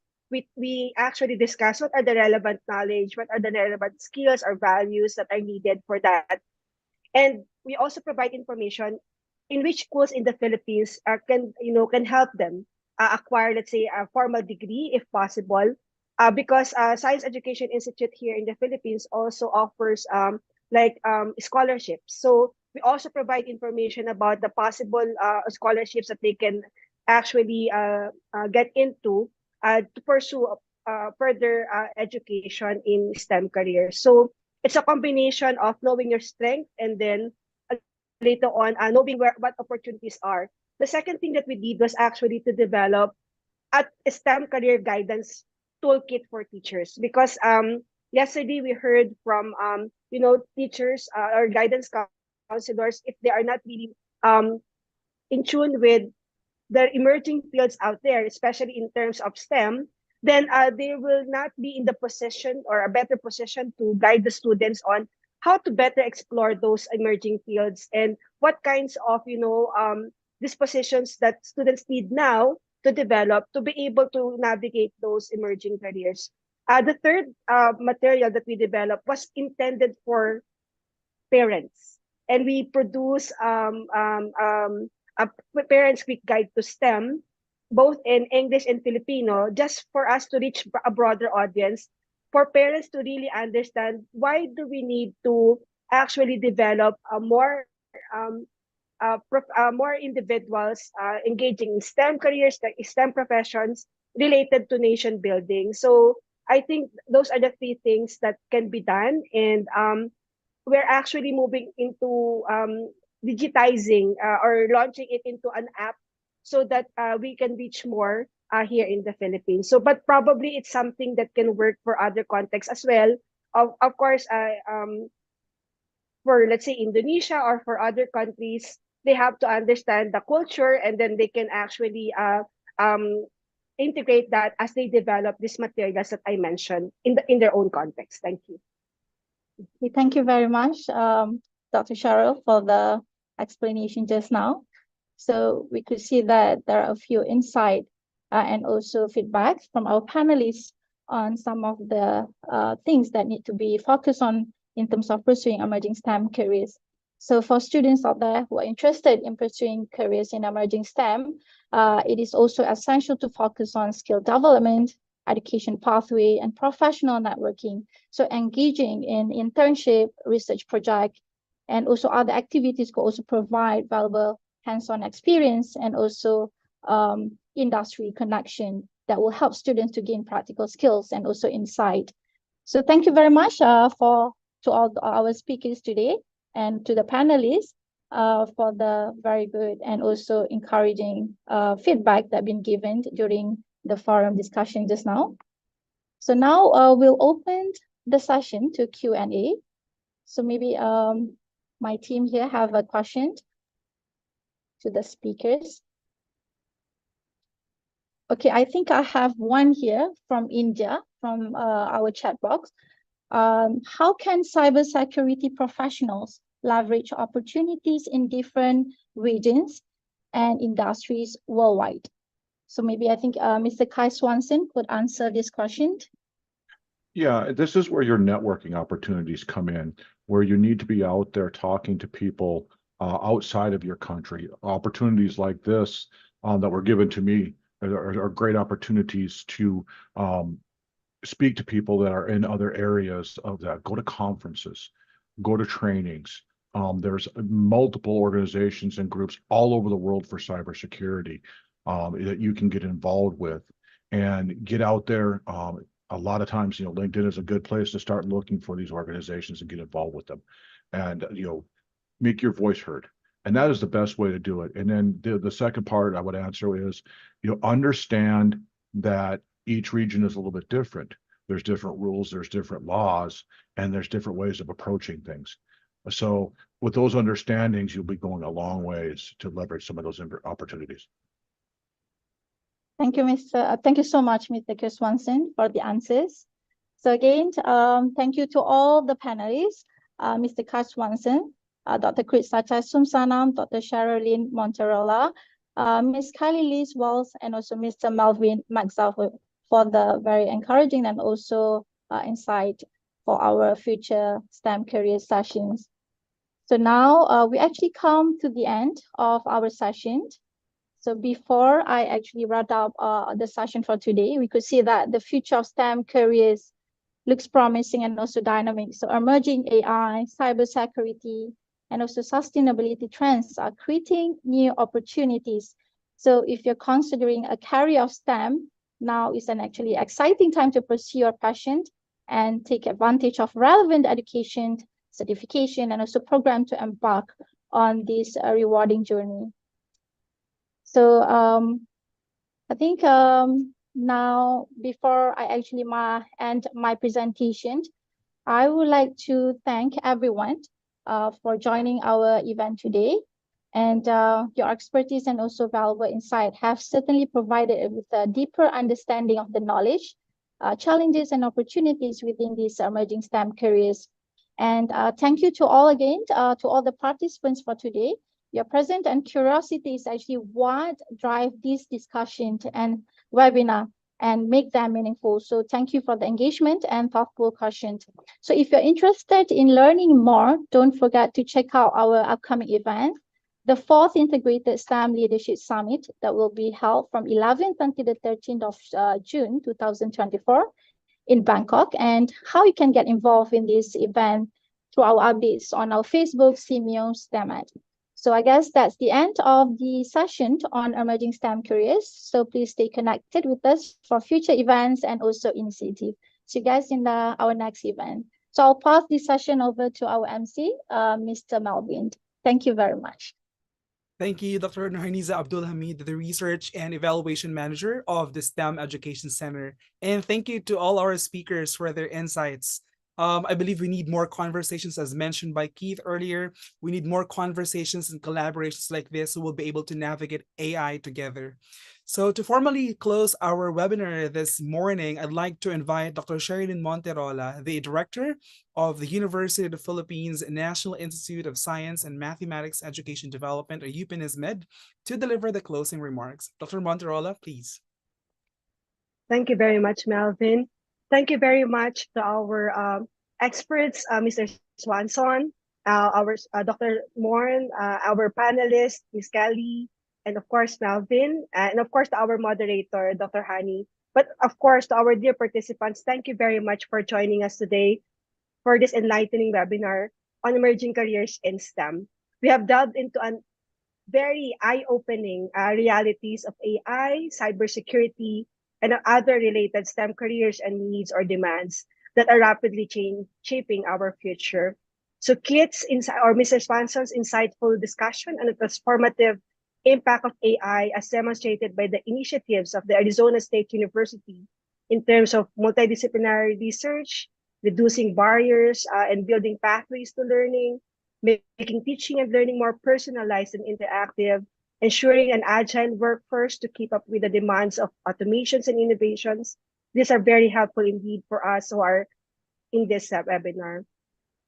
we actually discuss what are the relevant knowledge, what are the relevant skills or values that are needed for that. And we also provide information in which schools in the Philippines can help them acquire, let's say, a formal degree if possible, because Science Education Institute here in the Philippines also offers scholarships. So We also provide information about the possible scholarships that they can actually get into to pursue further education in STEM careers. So it's a combination of knowing your strength and then later on knowing what opportunities are. The second thing that we did was actually to develop a STEM career guidance toolkit for teachers, because yesterday we heard from teachers or guidance counselors, if they are not really in tune with the emerging fields out there, especially in terms of STEM, then they will not be in the position or a better position to guide the students on how to better explore those emerging fields and what kinds of dispositions that students need now to develop to be able to navigate those emerging careers. The third material that we developed was intended for parents, and we produce a parents quick guide to STEM, both in English and Filipino, just for us to reach a broader audience, for parents to really understand why do we need to actually develop more individuals engaging in STEM careers, like STEM professions related to nation building. So I think those are the three things that can be done, and we're actually moving into digitizing or launching it into an app so that we can reach more here in the Philippines. So, but probably it's something that can work for other contexts as well. Of course, for let's say Indonesia or for other countries, they have to understand the culture, and then they can actually integrate that as they develop these materials that I mentioned in their own context. Thank you. Okay, thank you very much, Dr. Cheryl, for the explanation just now. So we could see that there are a few insights and also feedback from our panelists on some of the things that need to be focused on in terms of pursuing emerging STEM careers. So for students out there who are interested in pursuing careers in emerging STEM, it is also essential to focus on skill development, education pathway, and professional networking. So engaging in internship, research project, and also other activities could also provide valuable hands-on experience and also industry connection that will help students to gain practical skills and also insight. So thank you very much to all our speakers today and to the panelists for the very good and also encouraging feedback that been given during the forum discussion just now. So now we'll open the session to Q&A. So maybe my team here have a question to the speakers. Okay, I think I have one here from India, from our chat box. How can cybersecurity professionals leverage opportunities in different regions and industries worldwide? So maybe I think Mr. 𝐂𝐚𝐬𝐧𝐚 could answer this question. Yeah, this is where your networking opportunities come in, where you need to be out there talking to people outside of your country. Opportunities like this that were given to me are great opportunities to speak to people that are in other areas of that. Go to conferences, go to trainings. There's multiple organizations and groups all over the world for cybersecurity that you can get involved with and get out there. A lot of times, LinkedIn is a good place to start looking for these organizations and get involved with them, and make your voice heard. And that is the best way to do it. And then the second part I would answer is, understand that each region is a little bit different. There's different rules, there's different laws, and there's different ways of approaching things. So with those understandings, you'll be going a long ways to leverage some of those opportunities. Thank you, thank you so much, Mr. 𝐂𝐚𝐬𝐧𝐚, for the answers. So again, thank you to all the panelists, Mr. 𝐂𝐚𝐬𝐧𝐚, Dr. 𝐸𝐶𝐻𝐻, Dr. Sherilyn Monterola, Ms. Kylie Walls, and also Mr. Melvin 𝐒𝐓𝐄𝐻 for the very encouraging and also insight for our future STEM career sessions. So now we actually come to the end of our session. So before I actually wrap up the session for today, we could see that the future of STEM careers looks promising and also dynamic. So emerging AI, cybersecurity, and also sustainability trends are creating new opportunities. So if you're considering a career of STEM, now is an actually exciting time to pursue your passion and take advantage of relevant education, certification, and also program to embark on this rewarding journey. So I think now, before I actually end my presentation, I would like to thank everyone for joining our event today. And your expertise and also valuable insight have certainly provided with a deeper understanding of the knowledge, challenges and opportunities within these emerging STEM careers. And thank you to all again, to all the participants for today. Your presence and curiosity is actually what drive this discussion and webinar and make them meaningful. So thank you for the engagement and thoughtful questions. So if you're interested in learning more, don't forget to check out our upcoming event, the 4th Integrated STEM Leadership Summit that will be held from 11th until the 13th of June 2024 in Bangkok, and how you can get involved in this event through our updates on our Facebook, 𝐂𝐚𝐫 STEM. So I guess that's the end of the session on emerging STEM careers. So please stay connected with us for future events and also initiatives. See you guys in our next event. So I'll pass this session over to our MC, Mr. Melvin. Thank you very much. Thank you, Dr. Nurhaniza Abdul Hamid, the Research and Evaluation Manager of the STEM Education Center. And thank you to all our speakers for their insights. I believe we need more conversations, as mentioned by Keith earlier. We need more conversations and collaborations like this so we'll be able to navigate AI together. So to formally close our webinar this morning, I'd like to invite Dr. Sherilyn Monterola, the Director of the University of the Philippines National Institute of Science and Mathematics Education Development, or 𝐸PNISMED, to deliver the closing remarks. Dr. Monterola, please. Thank you very much, Melvin. Thank you very much to our experts, Mr. Swanson, our Dr. Morn, our panelists, Ms. Kelly, and of course, Melvin, and of course, to our moderator, Dr. Hani. But of course, to our dear participants, thank you very much for joining us today for this enlightening webinar on emerging careers in STEM. We have delved into a very eye-opening realities of AI, cybersecurity, and other related STEM careers and needs or demands that are rapidly shaping our future. So Keith's or Mr. Swanson's insightful discussion on the transformative impact of AI as demonstrated by the initiatives of the Arizona State University in terms of multidisciplinary research, reducing barriers and building pathways to learning, making teaching and learning more personalized and interactive, ensuring an agile workforce to keep up with the demands of automations and innovations. These are very helpful indeed for us who are in this webinar.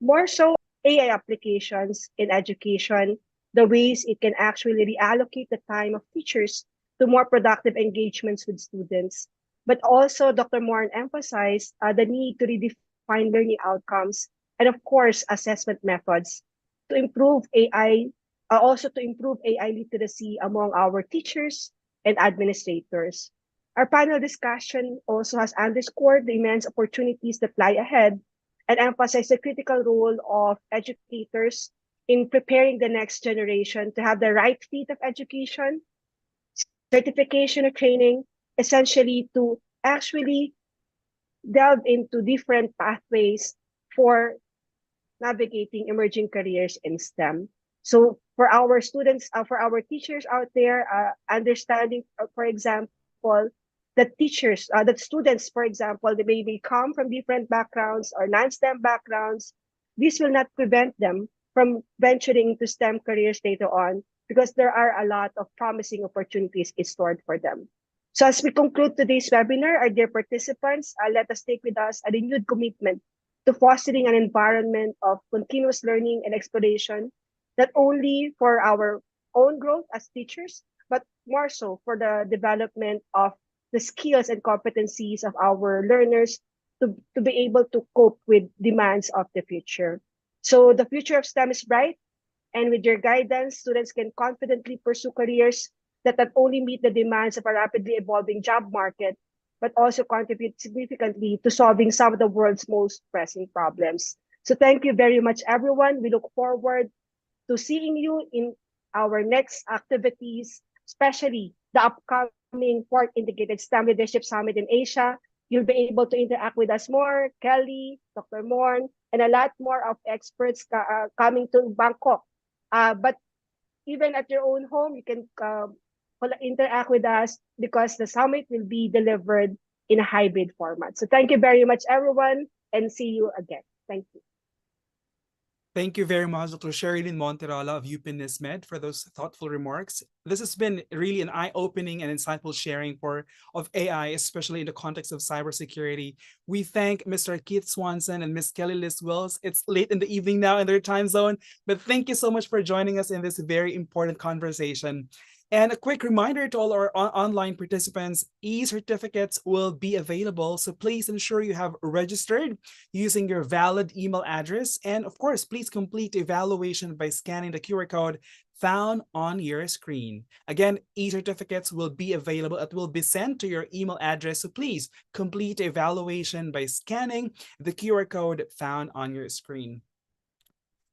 More so, AI applications in education, the ways it can actually reallocate the time of teachers to more productive engagements with students. But also, Dr. Moran emphasized the need to redefine learning outcomes and, of course, assessment methods to improve AI, also to improve AI literacy among our teachers and administrators. Our panel discussion also has underscored the immense opportunities that lie ahead and emphasized the critical role of educators in preparing the next generation to have the right fit of education, certification or training, essentially to actually delve into different pathways for navigating emerging careers in STEM. So for our students, for our teachers out there, understanding, for example, that teachers, that students, for example, they may come from different backgrounds or non-STEM backgrounds. This will not prevent them from venturing into STEM careers later on, because there are a lot of promising opportunities stored for them. So as we conclude today's webinar, our dear participants, let us take with us a renewed commitment to fostering an environment of continuous learning and exploration, not only for our own growth as teachers, but more so for the development of the skills and competencies of our learners to be able to cope with demands of the future. So the future of STEM is bright, and with your guidance, students can confidently pursue careers that not only meet the demands of a rapidly evolving job market, but also contribute significantly to solving some of the world's most pressing problems. So thank you very much, everyone. We look forward to seeing you in our next activities, especially the upcoming Fourth Integrated STEM Leadership Summit in Asia. You'll be able to interact with us more, Kelly, Dr. Morn, and a lot more of experts coming to Bangkok. But even at your own home, you can interact with us because the summit will be delivered in a hybrid format. So thank you very much, everyone, and see you again. Thank you. Thank you very much, Dr. Sherilyn Monterola of 𝐤𝐴𝐶, for those thoughtful remarks. This has been really an eye-opening and insightful sharing of AI, especially in the context of cybersecurity. We thank Mr. Keith Swanson and Ms. Kelly Liz Wills. It's late in the evening now in their time zone, but thank you so much for joining us in this very important conversation. And a quick reminder to all our online participants, e-certificates will be available. So please ensure you have registered using your valid email address. And of course, please complete the evaluation by scanning the QR code found on your screen. Again, e-certificates will be available. It will be sent to your email address. So please complete the evaluation by scanning the QR code found on your screen.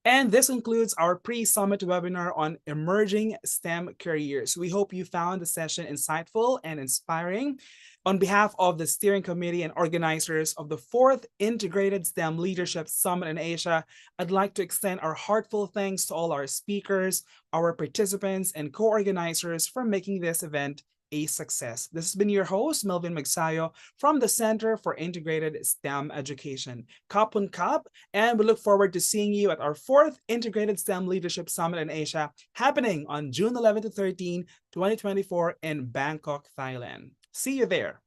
And this concludes our pre-summit webinar on emerging STEM careers. We hope you found the session insightful and inspiring. On behalf of the steering committee and organizers of the 4th Integrated STEM Leadership Summit in Asia, I'd like to extend our heartfelt thanks to all our speakers, our participants, and co-organizers for making this event a success. This has been your host, Melvin Magsayo from the Center for Integrated STEM Education, 𝐤𝐴𝐶, and we look forward to seeing you at our 4th Integrated STEM Leadership Summit in Asia, happening on June 11 to 13, 2024 in Bangkok, Thailand. See you there.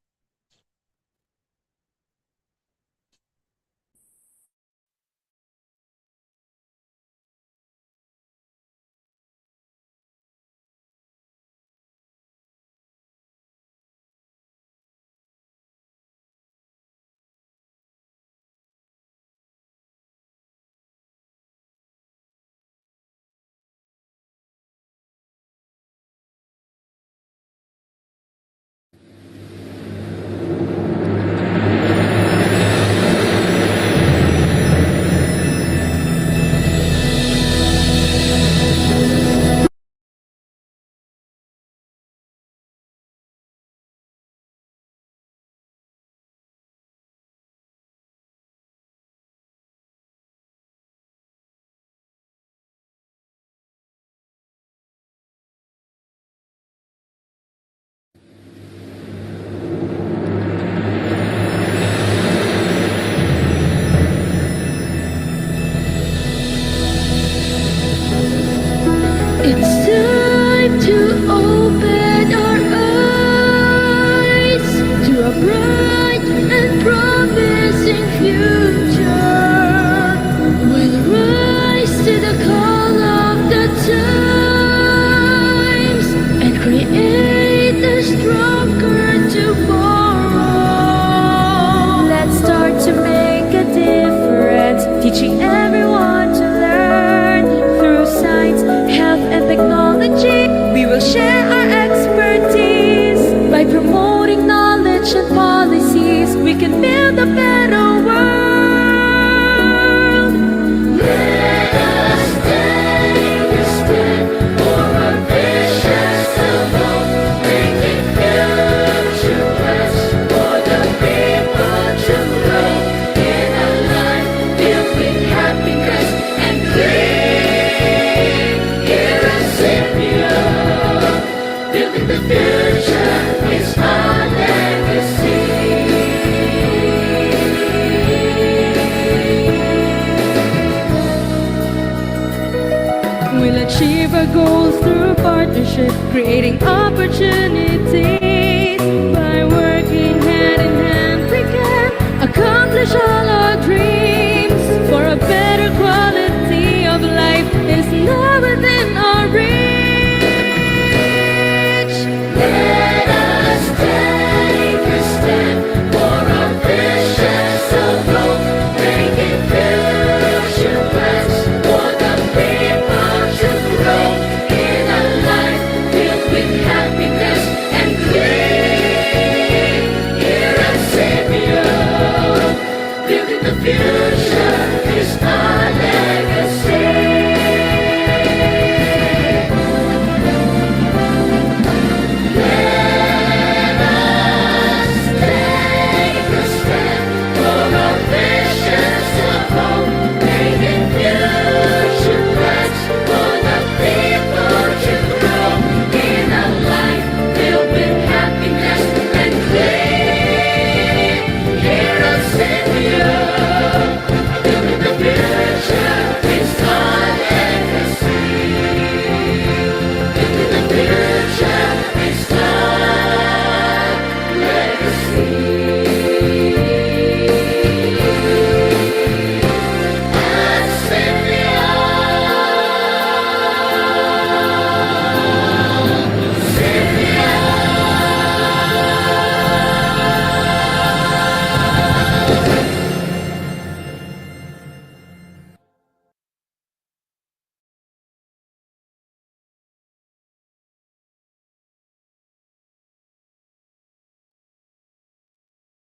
It's time to open our eyes to a bright and promising future. We'll rise to the call of the times and create a stronger tomorrow. Let's start to make a difference, teaching everyone to learn through science, health, and technology. We will share our expertise by promoting knowledge and policies. We can build a better world. Let us take a step for a vision alone, making future best for the people to grow in a life filled with happiness and clean 𝐤𝐴𝐶. Building the future is our legacy. We'll achieve our goals through partnership, creating opportunities. By working hand in hand, we can accomplish all our dreams. For a better quality of life is now within our reach. Let us take a step for our visions alone, making future plans for the people to grow in a life filled with happiness and clean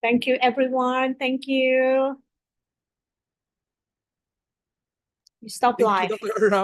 Thank you, everyone. Thank you. You stop Thank live. you, Dr. Arao.